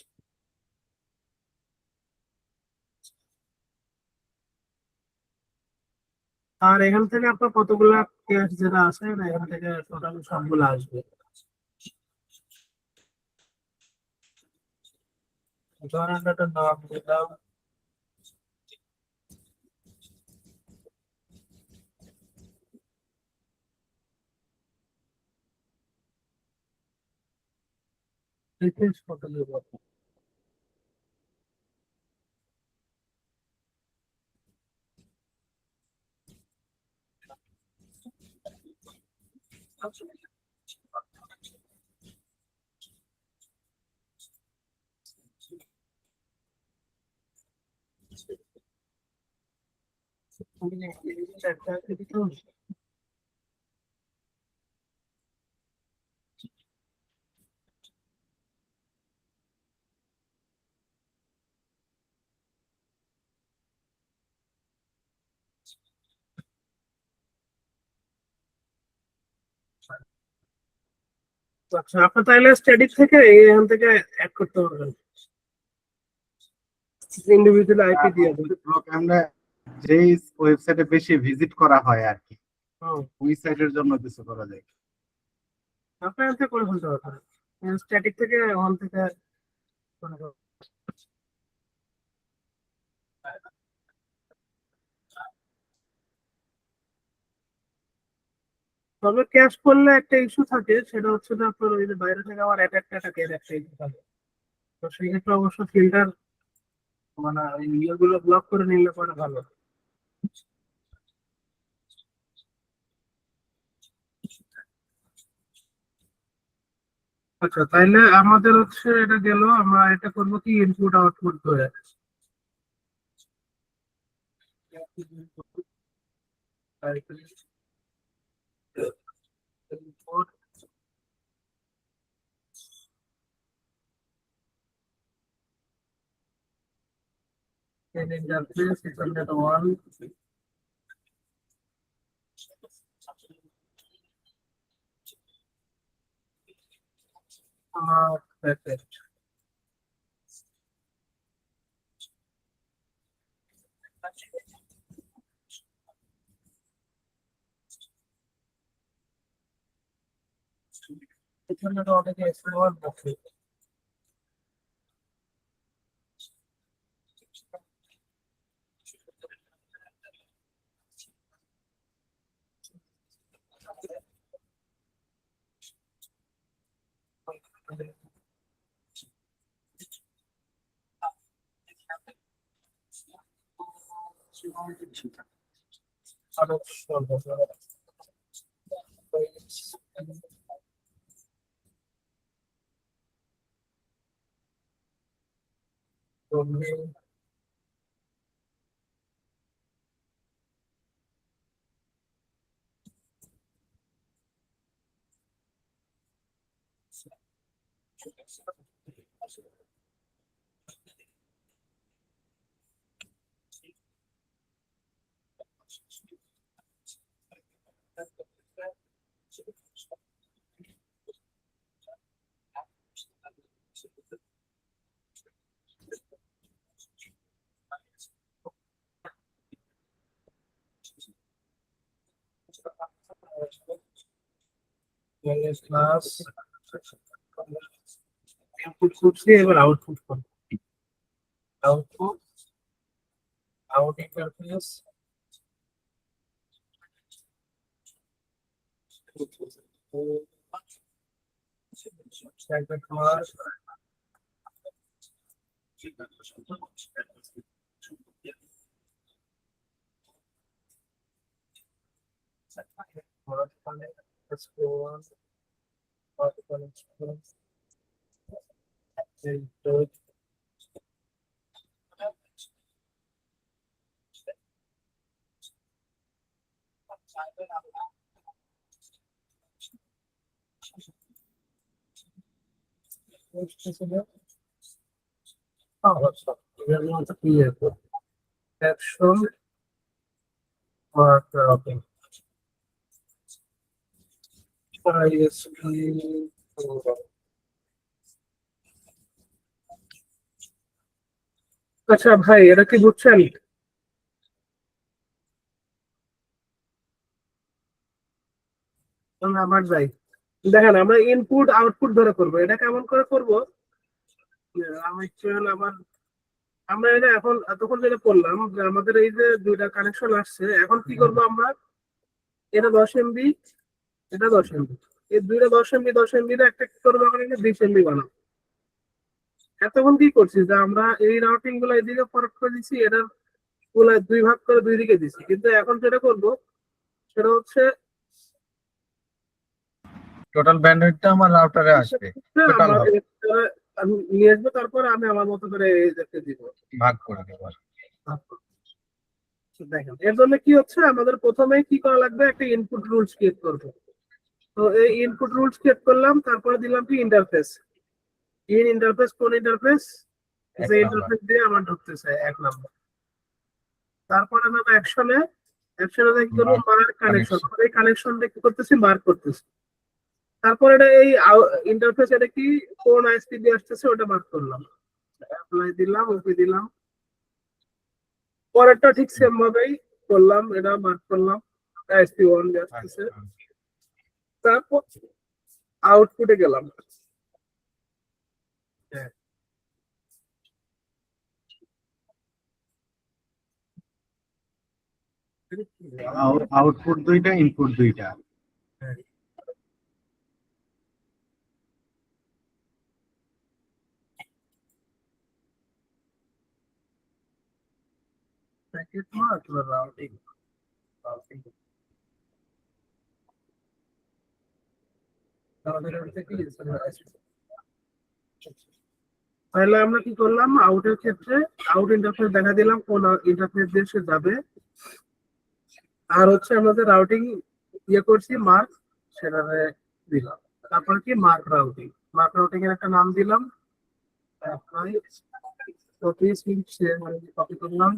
আর এখান থেকে আপনার কতগুলা ক্যাশ যেটা আছে এখান থেকে টোটাল সবগুলো আসবে। ধরেন একটা নাম দিলাম, রিফ্রেশ কত দেব। আচ্ছা, আপনি তাইলে স্ট্যাটিক থেকে এখান থেকে অ্যাড করতে পারবেন। ইন্ডিভিজুয়াল আইপি দিয়ে দেবো। ব্লক আমরা যেই ওয়েবসাইটে বেশি ভিজিট করা হয় আর কি, হুম, ওই সাইটের জন্য কিছু করা যায়। আপনার থেকে করে ফেলতে হবে, স্ট্যাটিক থেকে ওখান থেকে করে ফেলতে হবে। তবে ক্যাশ করলে একটা ইস্যু থাকে, সেটা হচ্ছে যে আপনার ওই যে বাইরে থেকে আবার অ্যাটাকের একটা ইস্যু থাকে। তো সেই ক্ষেত্রে অবশ্য ফিল্টার মানে ওই ইয়েগুলো ব্লক করে নিলে পরে ভালো। আচ্ছা, তাইলে আমাদের হচ্ছে এটা গেল, আমরা এটা করবো কি ইনপুট আউটপুট ধরে। Input, then interface, Ethernet 1, packet. Ethernet অনেকে S1 বলে। ক্লাস ইনপুট করছি, এবার আউটপুট করব। Output out interface class action markup ISP. আচ্ছা ভাই, এটা কি বুঝছেন? আমরা আবার যাই, দেখেন আমরা ইনপুট আউটপুট ধরে করবো। এটা কেমন করে করব? আমি চল আবার, আমরা এটা এখন তখন যেটা করলাম যে আমাদের এই যে দুইটা কানেকশন আসছে, এখন কি করব আমরা, এটা 10 MB, এটা 10 MB, এই দুইটা 10 MB 10 MB একটা কি করবো, আমরা 20 MB বানাবো। এতক্ষণ কি করছি যে আমরা এই রাউটিং গুলো এদিকে ফরওয়ার্ড করে দিচ্ছি, এটার গুলা দুই ভাগ করে দুই দিকে দিচ্ছি, কিন্তু এখন যেটা করব সেটা হচ্ছে টোটাল ব্যান্ডউইথটা আমার রাউটারে আসবে, টোটাল আমার হবে, আমি নিয়ে আসবো, তারপরে আমি আমার মতো করে দেখতে দিব। ভাগ করে দেবো। দেখেন এর জন্য কি হচ্ছে, আমাদের প্রথমে কি করা লাগবে, একটা ইনপুট রুলস ক্রিয়েট করবো। তো এই ইনপুট রুলস ক্রিয়েট করলাম, তারপরে দিলাম কি ইন্টারফেস। ইন্টারফেস কোন ইন্টারফেস, এক যে নাম্বার। ইন্টারফেস দিয়ে আমার ঢুকতেছে 1 নম্বর। তারপরে আমি অ্যাকশনে কি করবো, মার্ক কানেকশন। এই কানেকশনটা কি করতেছি, মার্ক করতেছি। তারপর এটা এই ইন্টারফেস, এটা কি কোন আইএসপি দিয়ে আসতেছে ওটা মার্ক করলাম, অ্যাপ্লাই দিলাম, ওকে দিলাম। পরেরটা ঠিক সেম ভাবেই করলাম, এটা মার্ক করলাম ISP1 আসতেছে। তারপর আউটপুটে গেলাম। আউটপুট দুইটা, ইনপুট দুইটা। Packet mark routing. তাহলে আমরা কি করলাম, আউটের ক্ষেত্রে আউট ইন্টারফেস দেখা দিলাম কোন ইন্টারফেস দিয়ে সে যাবে, আর হচ্ছে আমাদের রাউটিং ইয়ে করছি মার্ক, সেটা দিলাম। তারপর কি মার্ক রাউটিং, মার্ক রাউটিং এর একটা নাম দিলাম, কপি করলাম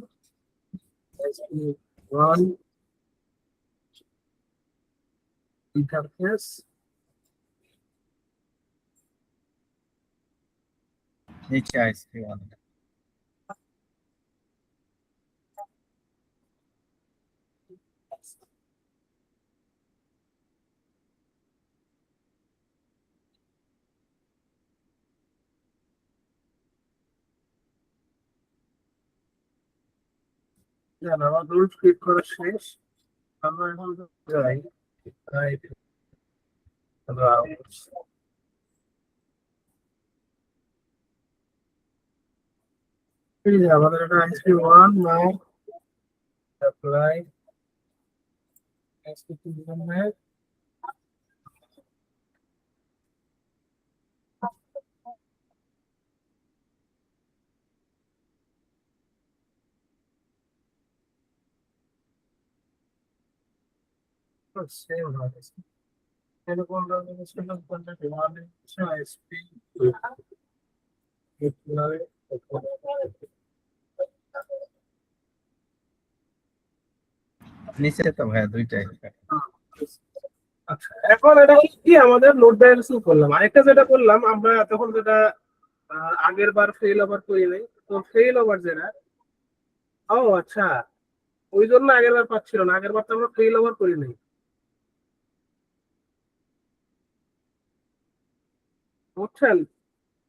ওয়ান ইন্টারফেস, নিচে ISP1 আমার রুল ক্লিক করা শেষ। আমরা এখন যাই আমাদের এটা ISP1 Mac apply ISP2 Mac. Same house. Telecom organization of the demand ISP. নিচে তো ভাইয়া দুইটাই। আচ্ছা, এখন এটা কি আমাদের লোড ব্যালেন্সিং করলাম। আরেকটা যেটা করলাম আমরা তখন, যেটা আগের বার ফেল ওভার করি নাই, তো ফেল ওভার যেটা, ও আচ্ছা, ওই জন্য আগের বার পাচ্ছিল না, আগের বার তো আমরা ফেল ওভার করি নাই, বুঝছেন?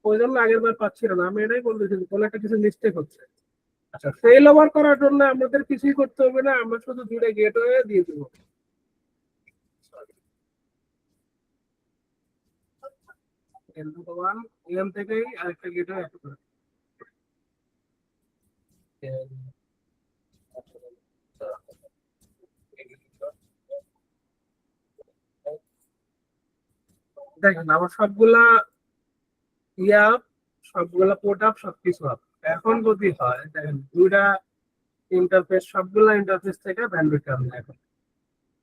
ওই জন্য আগের বার পাচ্ছিল না। আমি এটাই বলতেছি কোনো একটা কিছু মিস্টেক হচ্ছে। আচ্ছা, ফেল ওভার করার জন্য আমাদের কিছুই করতে হবে না, আমরা শুধু দুইটা গেটওয়ে দিয়ে দেবো। এখান থেকেই আরেকটা গেটওয়ে অ্যাড করে দেখেন আমার সবগুলা ইয়া, সবগুলা পোর্ট আপ, সবকিছু আপ। এখন যদি হয় দেখেন দুইটা ইন্টারফেস, সবগুলা ইন্টারফেস থেকে ব্যান্ডউইথ কাটবে। এখন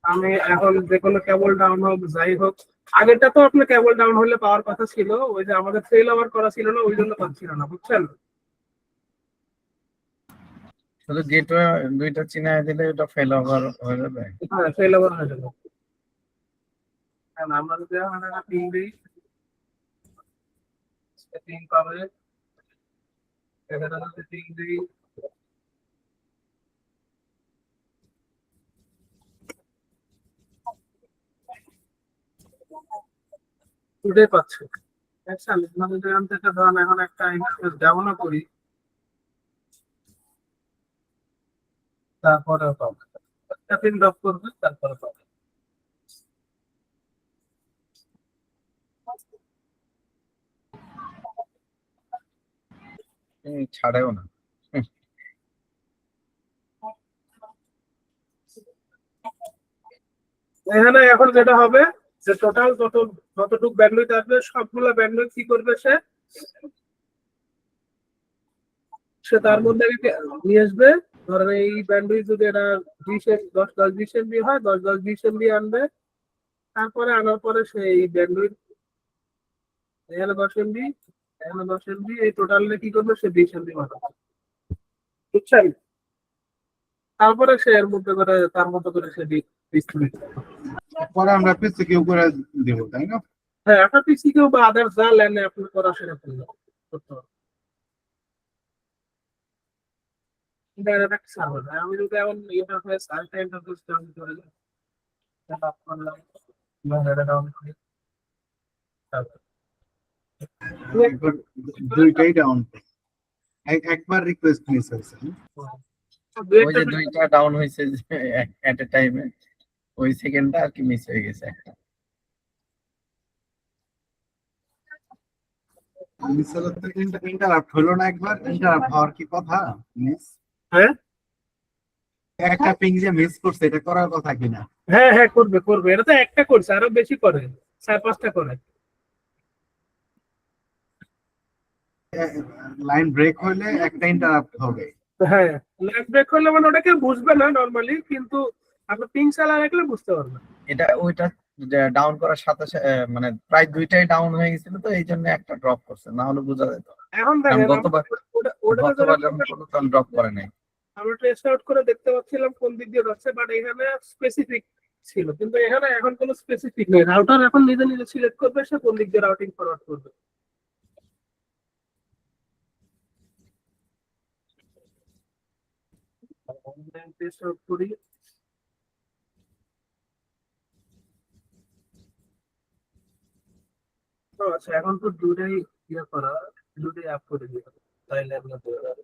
আমি এখন যে কোনো কেবল ডাউন হোক যাই হোক, আগেরটা তো আপনার কেবল ডাউন হলে পাওয়ার কথা ছিল, ওই যে আমাদের ফেল ওভার করা ছিল না, ওই জন্য পাচ্ছিল না, বুঝছেন? শুধু গেটওয়ে দুইটা চিনায় দিলে এটা ফেল ওভার হয়ে যাবে। হ্যাঁ, ফেল ওভার হয়ে যাবে। আমরা যদি এখন একটা পিং দিই, পিং পাবে, এখানে যদি পিং দিই, দুটোই পাচ্ছে। দেখছেন, যদি এখান থেকে ধরেন এখন একটা ইন্টারফেস ডাউনও করি, তারপরে পাবে, একটা পিন ড্রপ করবে, তারপরে পাবে। ছাড়েও না। এখানে এখন যেটা হবে যে টোটাল যতটুকু ব্যান্ডউইথ আসবে সবগুলা ব্যান্ডউইথ কি করবে, সে তার মধ্যে নিয়ে আসবে। ধরেন এই ব্যান্ডউইথ যদি এটা 10 10 MB হয়, 10 10 20 MB আনবে। তারপরে আনার পরে সেই ব্যান্ডউইথ এখানে 10 MB, এখানে 10 MB, এই টোটালে কি করবে, সে 20 MB বানাবে, বুঝছেন? তারপরে সে এর মধ্যে করে তার মতো করে সে ডিস্ট্রিবিউট করবে। পরে আমরা পিসি কিউ করে দেবো, তাই না? হ্যাঁ, আপনার পিসি কেউ বা আদার্স যা ল্যানে আপনি করা সেটা করতে হবে। দেখেন এটা একটা সার্ভার, আমি যদি এখন ইন্টারফেস আরেকটা ইন্টারফেস ডাউন করে দিই, সেটা করলাম, এটা ডাউন করি, তারপর একবার দুইটাই ডাউন, একবার রিকোয়েস্ট মিস হয়েছে। দুই ওই একটা যে দুইটা ডাউন হয়েছে এট এ টাইমে, ওই সেকেন্ডটা আর কি মিস হয়ে গেছে একটা। মিস হলো তো, ইন্টারাপ্ট হলো না, একবার ইন্টারাপ্ট হওয়ার কি কথা? মিস হ্যাঁ একটা পিং যে মিস করছে, এটা করার কথা কিনা? হ্যাঁ হ্যাঁ করবে করবে, এটা তো একটা করছে, আরো বেশি করে, 4-5টা করে। লাইন ব্রেক হলে একটা ইন্টারাপ্ট হবে। হ্যাঁ লাইফ ব্রেক করলে মানে ওটাকে বুঝবে না নর্মালি, কিন্তু আপনি পিং চালা রাখলে বুঝতে পারবেন। এটা ওইটা ডাউন করার সাথে সাথে মানে প্রায় দুইটাই ডাউন হয়ে গেছিল, তো এই জন্য একটা ড্রপ করছে, না হলে বোঝা যেত। এখন কারণ দেখেন গতবার ওটাতে গতবার যখন করলো তখন ড্রপ করে নাই। আমরা ট্রেস আউট করে দেখতে পাচ্ছিলাম কোন দিক দিয়ে যাচ্ছে, বাট এখানে স্পেসিফিক ছিল, কিন্তু এখানে এখন কোনো স্পেসিফিক নেই, রাউটার এখন নিজে নিজে সিলেক্ট করবে সে কোন দিক দিয়ে রাউটিং ফরওয়ার্ড করবে। টেস্ট আউট করি। তো আচ্ছা এখন তো দুটাই ইয়ে করা, দুটাই অ্যাপ করে দিয়ে হবে, তাইলে আপনার হয়ে যাবে।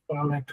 অনেক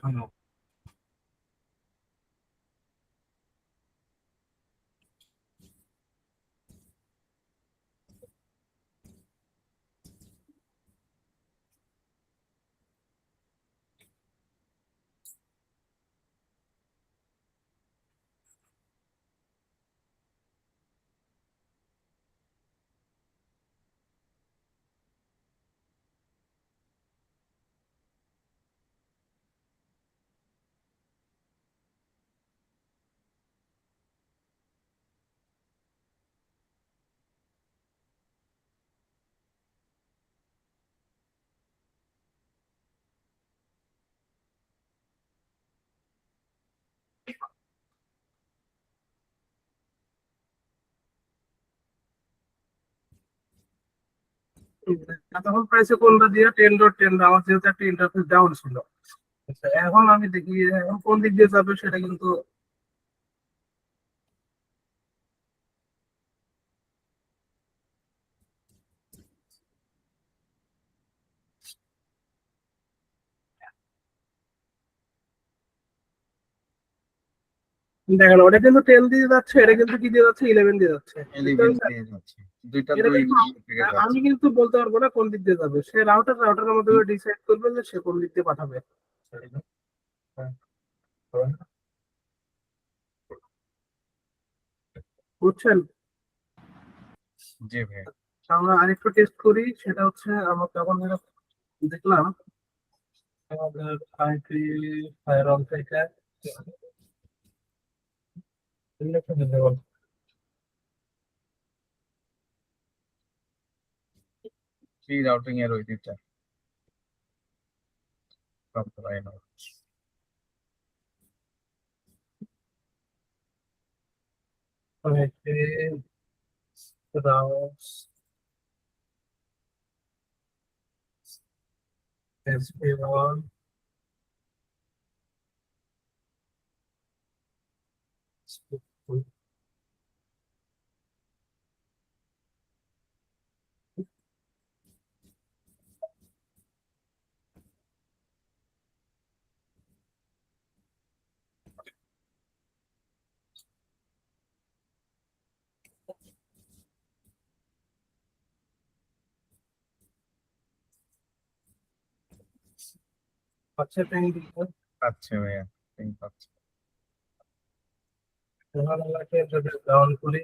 তখন পাইছে কোনটা দিয়ে, 10.10, আমার যেহেতু একটা ইন্টারফেস ডাউন ছিল। আচ্ছা এখন আমি দেখি এখন কোন দিক দিয়ে যাবে সেটা কিন্তু দেখেন, ওটা কিন্তু 10 দিয়ে যাচ্ছে, এটা কিন্তু কি দিয়ে যাচ্ছে, 11 দিয়ে যাচ্ছে, বুঝতে 11 পারছেন? দিয়ে যাচ্ছে, দুইটা এটা দুই কিন্তু থেকে আমি যাচ্ছে। কিন্তু বলতে পারবো না কোন দিক দিয়ে যাবে, সে রাউটারের মধ্যে ডিসাইড করবে যে সে কোন দিক দিয়ে পাঠাবে। বুঝছেন? জি ভাই। আমরা আরেকটু টেস্ট করি, সেটা হচ্ছে আমার তখন দেখলাম আমাদের আইপি ফায়ারওয়াল থেকে ফ্রি রাউটিং এর ওই দিকটা প্রাপ্ত হয় না। আইপি রাউস SP1 হচ্ছে পেন দিতে পাচ্ছে ভাইয়া, ping পাচ্ছে। ভালোকে যদি ডাউন করি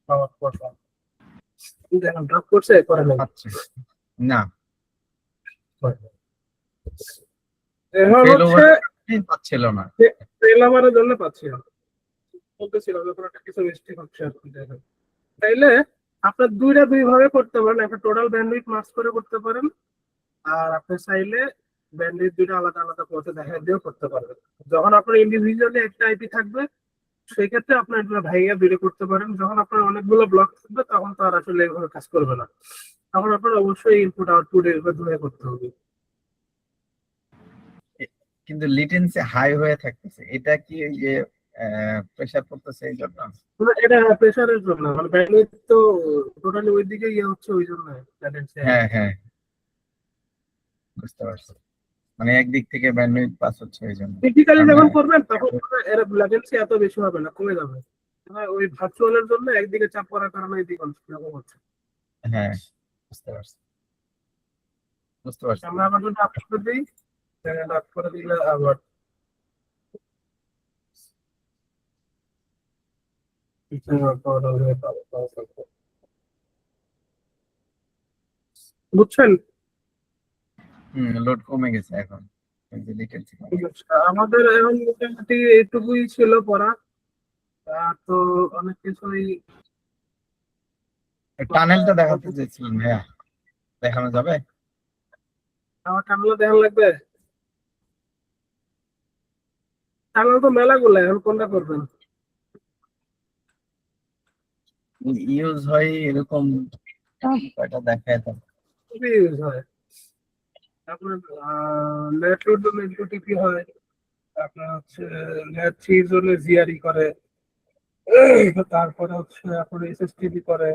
পাওয়ার করলাম দেখেন ড্রপ করছে করে নেই পাচ্ছে না, এখন ফেল হচ্ছে ওভার পাচ্ছিল না। তেল আমারের জন্য পাচ্ছি না বলতেছিল যখন একটা কিছু মিস্টেক হচ্ছে আর কি দেখেন তাইলে আপনার দুই ভাবে করতে পারেন একটা টোটাল ব্যান্ডউইথ মার্কস করে করতে পারেন আর আপনি চাইলে ব্যান্ডউইথ দুইটা আলাদা আলাদা পথে দেখা দিয়েও করতে পারবেন যখন আপনার ইন্ডিভিজুয়ালি একটা আইপি থাকবে সেই ক্ষেত্রে আপনি এগুলো ভাইয়া দূরে করতে পারেন যখন আপনার অনেকগুলো ব্লক থাকবে তখন তো আর আসলে এভাবে কাজ করবে না তখন আপনার অবশ্যই ইনপুট আউটপুট এগুলো দূরে করতে হবে কিন্তু লিটেন্সি হাই হয়ে থাকতেছে, এটা কি ওই যে প্রেসার পড়তেছে এই জন্য? মানে এটা প্রেসারের জন্য মানে ব্যান্ডউইথ তো টোটালি ওই দিকে ইয়ে হচ্ছে ওই জন্য ল্যাটেন্সি হ্যাঁ হ্যাঁ, বুঝতে পারছি, মানে একদিক থেকে ব্যান্ডউইথ পাস হচ্ছে এই জন্য। ফিজিক্যালি আমরা যখন করবেন তখন এর ল্যাটেন্সি এত বেশি হবে না কমে যাবে ওই ভার্চুয়ালের জন্য একদিকে চাপ পড়ার কারণে এদিকে এরকম হচ্ছে হ্যাঁ বুঝতে পারছি, বুঝতে পারছি। আমরা আবার যদি আপ করে দিই আপ করে দিলে আবার বুঝছেন লোড কমে গেছে এখন, লিটেন্সি কমে গেছে। আমাদের এখন মোটামুটি এইটুকুই ছিল পড়া আর তো অনেক কিছুই টানেলটা দেখাতে চেয়েছিলাম ভাইয়া, দেখানো যাবে? আমার টানেল দেখান লাগবে টানেল তো মেলা গুলো এখন কোনটা করবেন ইউজ হয় এরকম কয়টা দেখায় তো। খুবই ইউজ হয় আপনার নেটলোড জন্য টিপি হয় আপনার হচ্ছে নেট থ্রির জন্য জিআরই করে তারপরে হচ্ছে আপনার এসএসটিডি করে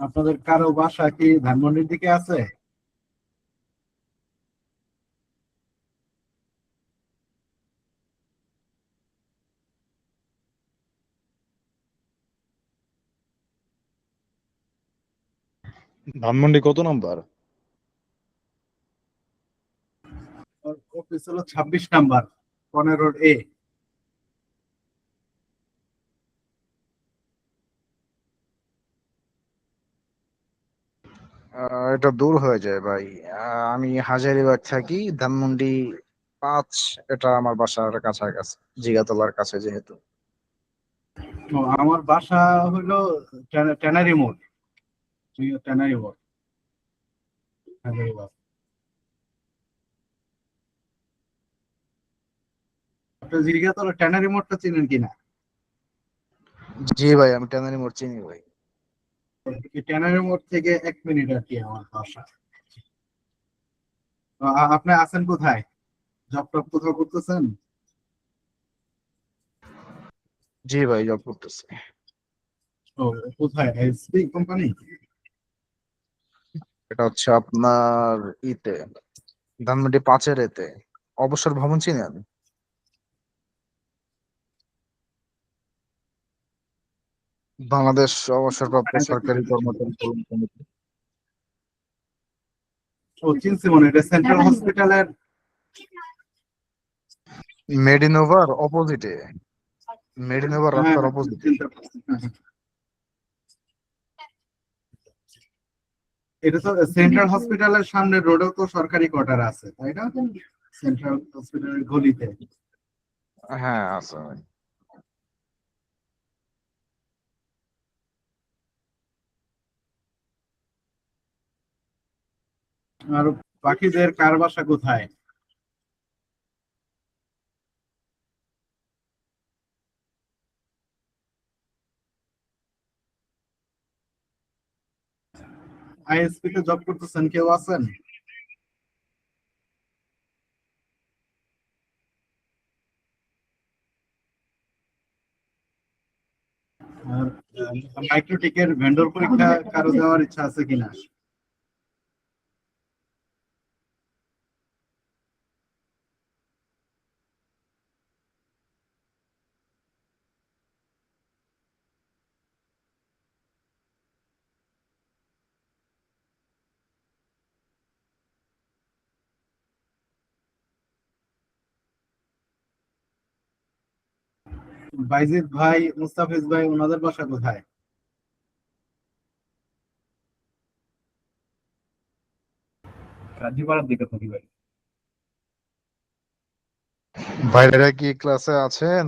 আপনাদের কারো বাসা কি ধানমন্ডির দিকে আছে? ধানমন্ডি কত নাম্বার? অফিস হলো 26 নাম্বার, 15 রোড A। এটা দূর হয়ে যায় ভাই। আমি হাজারীবাগ থাকি, ধানমন্ডি 5, এটা আমার বাসার কাছাকাছি, জিগাতলার কাছে যেহেতু। তো আমার বাসা হলো ট্যানারি মোড়। ট্যানারি মোড়, হাজারীবাগ। আপনার জিজ্ঞাসা ট্যানারি মোড়টা চিনেন কিনা? জি ভাই, আমি ট্যানারি মোড় চিনি ভাই। এই ট্যানারি মোড় থেকে 1 মিনিট আর কি আমার বাসা। তো আপনি আছেন কোথায়? জব টব কোথাও করতেছেন? জি ভাই, জব করতেছি। ও, কোথায়? SP company? এটা হচ্ছে আপনার ইতে, ধানমন্ডি 5-এর এতে, অবসর ভবন চিনেন? বাংলাদেশ অবসরপ্রাপ্ত সরকারি কর্মচারী কল্যাণ কমিটি। ও, চিনছি মনে হয়। এটা সেন্ট্রাল হসপিটালের। মেডিনোভার অপোজিটে, মেডিনোভার হ্যাঁ, রাস্তার অপোজিটে। চিনতে পারছি। হ্যাঁ, হ্যাঁ। এটা তো সেন্ট্রাল হসপিটালের সামনে রোডেও তো সরকারি কোয়ার্টার আছে, তাই না? সেন্ট্রাল হসপিটালের গলিতে। হ্যাঁ আছে ভাই। আর বাকিদের কার বাসা কোথায়? আইএসপি তে জব করতেছেন কেউ আছেন? আর মাইক্রোটিকের ভেন্ডর পরীক্ষা কারো দেওয়ার ইচ্ছা আছে কিনা? বাইজিদ ভাই, মুস্তাফিজ ভাই, ওনাদের বাসা কোথায়? কাজীপাড়ার দিকে থাকি ভাই। বাইরেরা কি ক্লাসে আছেন?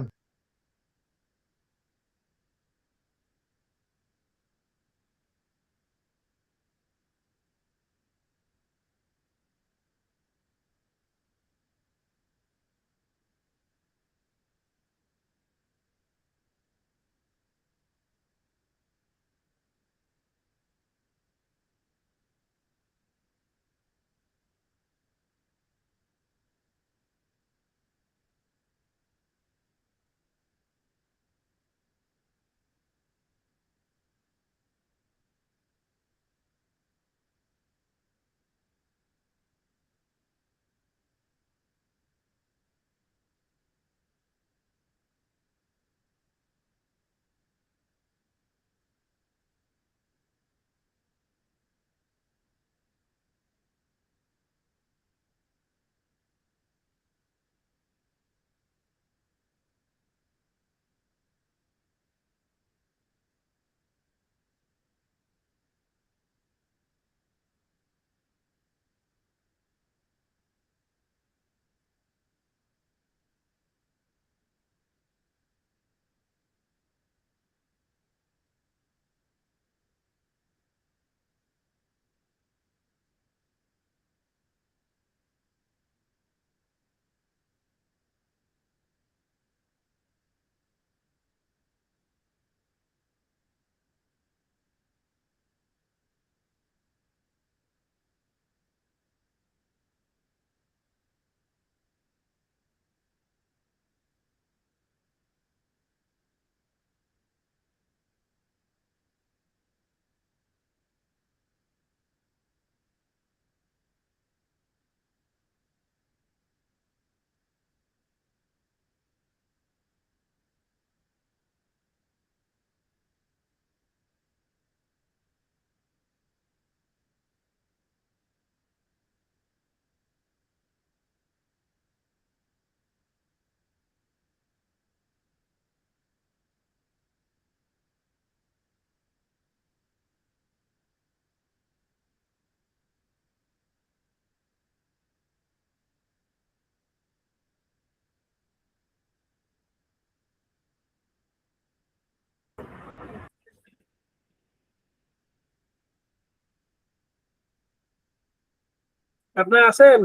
আপনার আছেন?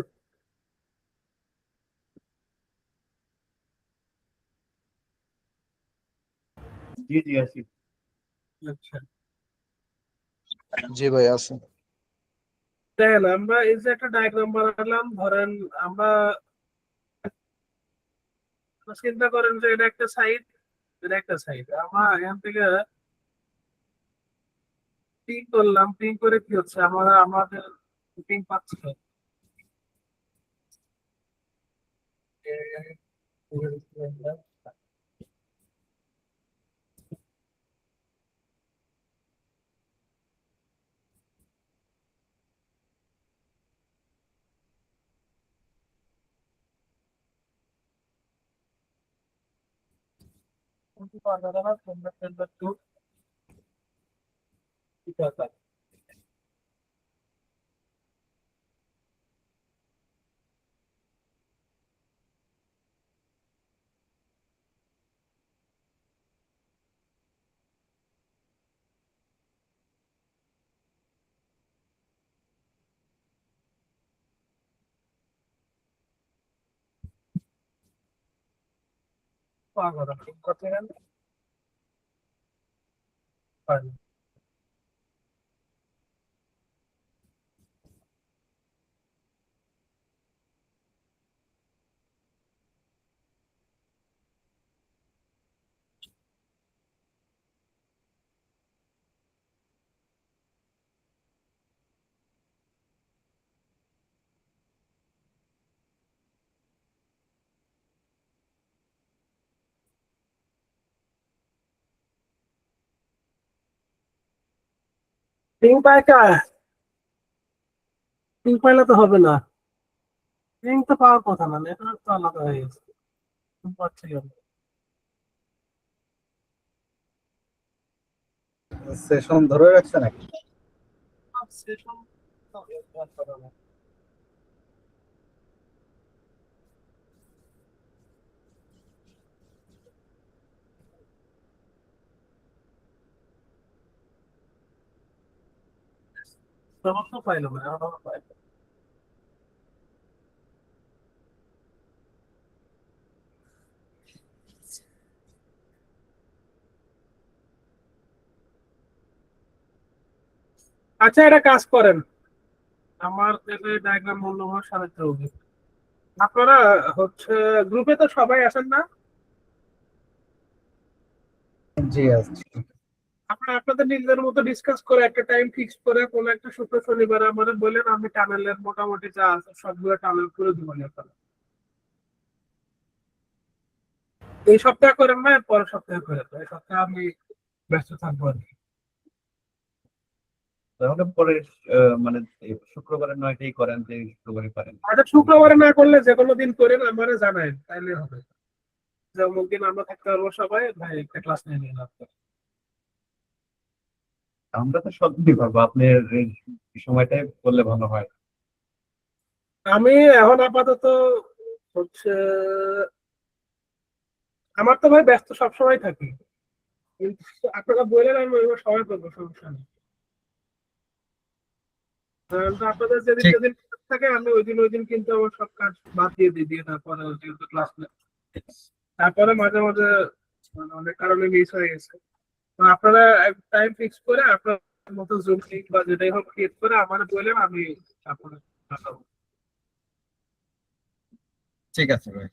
জি জি আছি। আচ্ছা, জি ভাই আছে। দেখেন আমরা এই যে একটা ডায়াগ্রাম বানালাম, ধরেন আমরা চিন্তা করেন যে এটা একটা সাইড, এটা একটা সাইড। আমরা এখান থেকে পিং করলাম, পিং করে কি হচ্ছে, আমরা আমাদের পিং পাচ্ছি। পিং পায় কা, পিং পাইলে তো হবে না, পিং তো পাওয়ার কথা না, নেটওয়ার্ক তো আলাদা হয়ে গেছে। পাচ্ছি কেন? সেশন ধরে রাখছে নাকি? সেশন তো ব্যবহার করা না। তখন তো পাইলো না, এখন আবার পাইলো। আচ্ছা, এটা কাজ করেন, আমার ডায়াগ্রাম মূল্যভাবে সাজাতে হবে। আপনারা হচ্ছে গ্রুপে তো সবাই আছেন না? জি আছে। আপনারা আপনাদের নিজেদের মতো ডিসকাস করে একটা টাইম ফিক্স করে কোন একটা শুক্র শনিবার আমাদের বললেন, আমি টানেলের মোটামুটি যা আছে সবগুলো টানেল করে দিব আপনারা। এই সপ্তাহে করেন না, পরের সপ্তাহে করেন, এই সপ্তাহে আমি ব্যস্ত থাকবো আর কি। তাহলে পরে মানে এই শুক্রবারের নয়টাই করেন, যে শুক্রবারে পারেন। আচ্ছা, শুক্রবারে না করলে যে কোনো দিন করেন, আমারে জানাই তাইলে হবে। যে অমুক দিন আমরা থাকতে পারবো সবাই, ভাই একটা ক্লাস নিয়ে নিন আপনার। আমরা তো সব দিতে পারবো, আপনার এই সময়টাই করলে ভালো হয়। আমি এখন আপাতত হচ্ছে, আমার তো ভাই ব্যস্ত সবসময় থাকি, কিন্তু আপনারা বললেন আমি ওইভাবে সবাই করবো, সমস্যা নেই। তো আপনাদের যেদিন ঠিক। যেদিন কাজ থাকে আমি ওই দিন কিন্তু আমার সব কাজ বাদ দিয়ে দিই, দিয়ে তারপরে যেহেতু ক্লাস নেই, তারপরে মাঝে মাঝে মানে অনেক কারণে মিস হয়ে গেছে। তো আপনারা টাইম ফিক্স করে আপনার মতো জুম লিংক বা যেটাই হোক ক্রিয়েট করে আমার বললেন, আমি আপনার পাঠাবো। ঠিক আছে ভাই।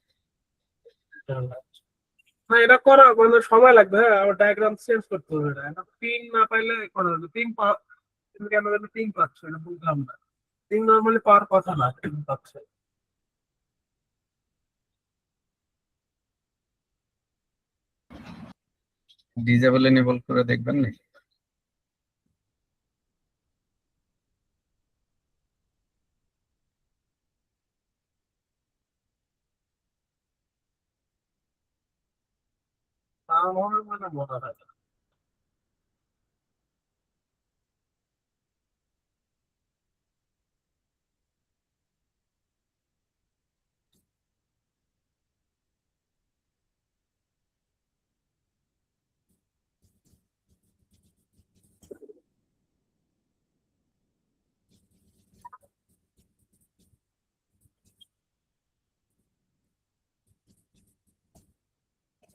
না, এটা করা মানে সময় লাগবে, হ্যাঁ, আমার ডায়াগ্রাম চেঞ্জ করতে হবে, এটা পিন না পাইলে করা যাবে। পিন তুমি কেন পিন পাচ্ছ, এটা বুঝলাম না। পিন নর্মালি পাওয়ার কথা না, পিন পাচ্ছে। ডিজেবল এনেবল করে দেখবেন না? আমার মানে মনে হয় না।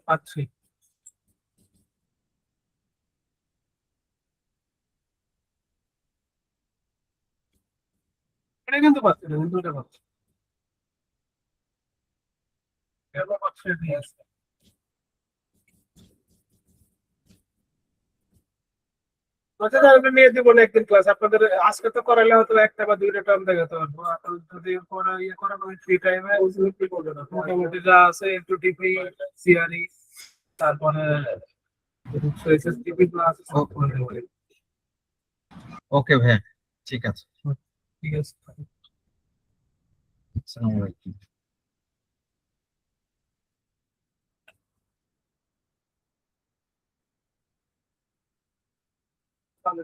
পাচ্ছি। এটা কিন্তু পাচ্ছি না, কিন্তু এটা পাচ্ছি। এটা পাচ্ছি, এটাই আছে। আচ্ছা তাহলে নিয়ে দিব না একদিন ক্লাস আপনাদের। আজকে তো করাইলে হয়তো একটা বা দুইটা টার্ম দেখাতে পারবো, এখন যদি পরে ইয়ে করা মানে ফ্রি টাইমে কি করবে না, মোটামুটি যা আছে একটু টিপি, সিআরই, তারপরে এসএসটিপি ক্লাস সব করে দেবো। ওকে ভাইয়া, ঠিক আছে। ঠিক আছে। আসসালামু আলাইকুম। তাহলে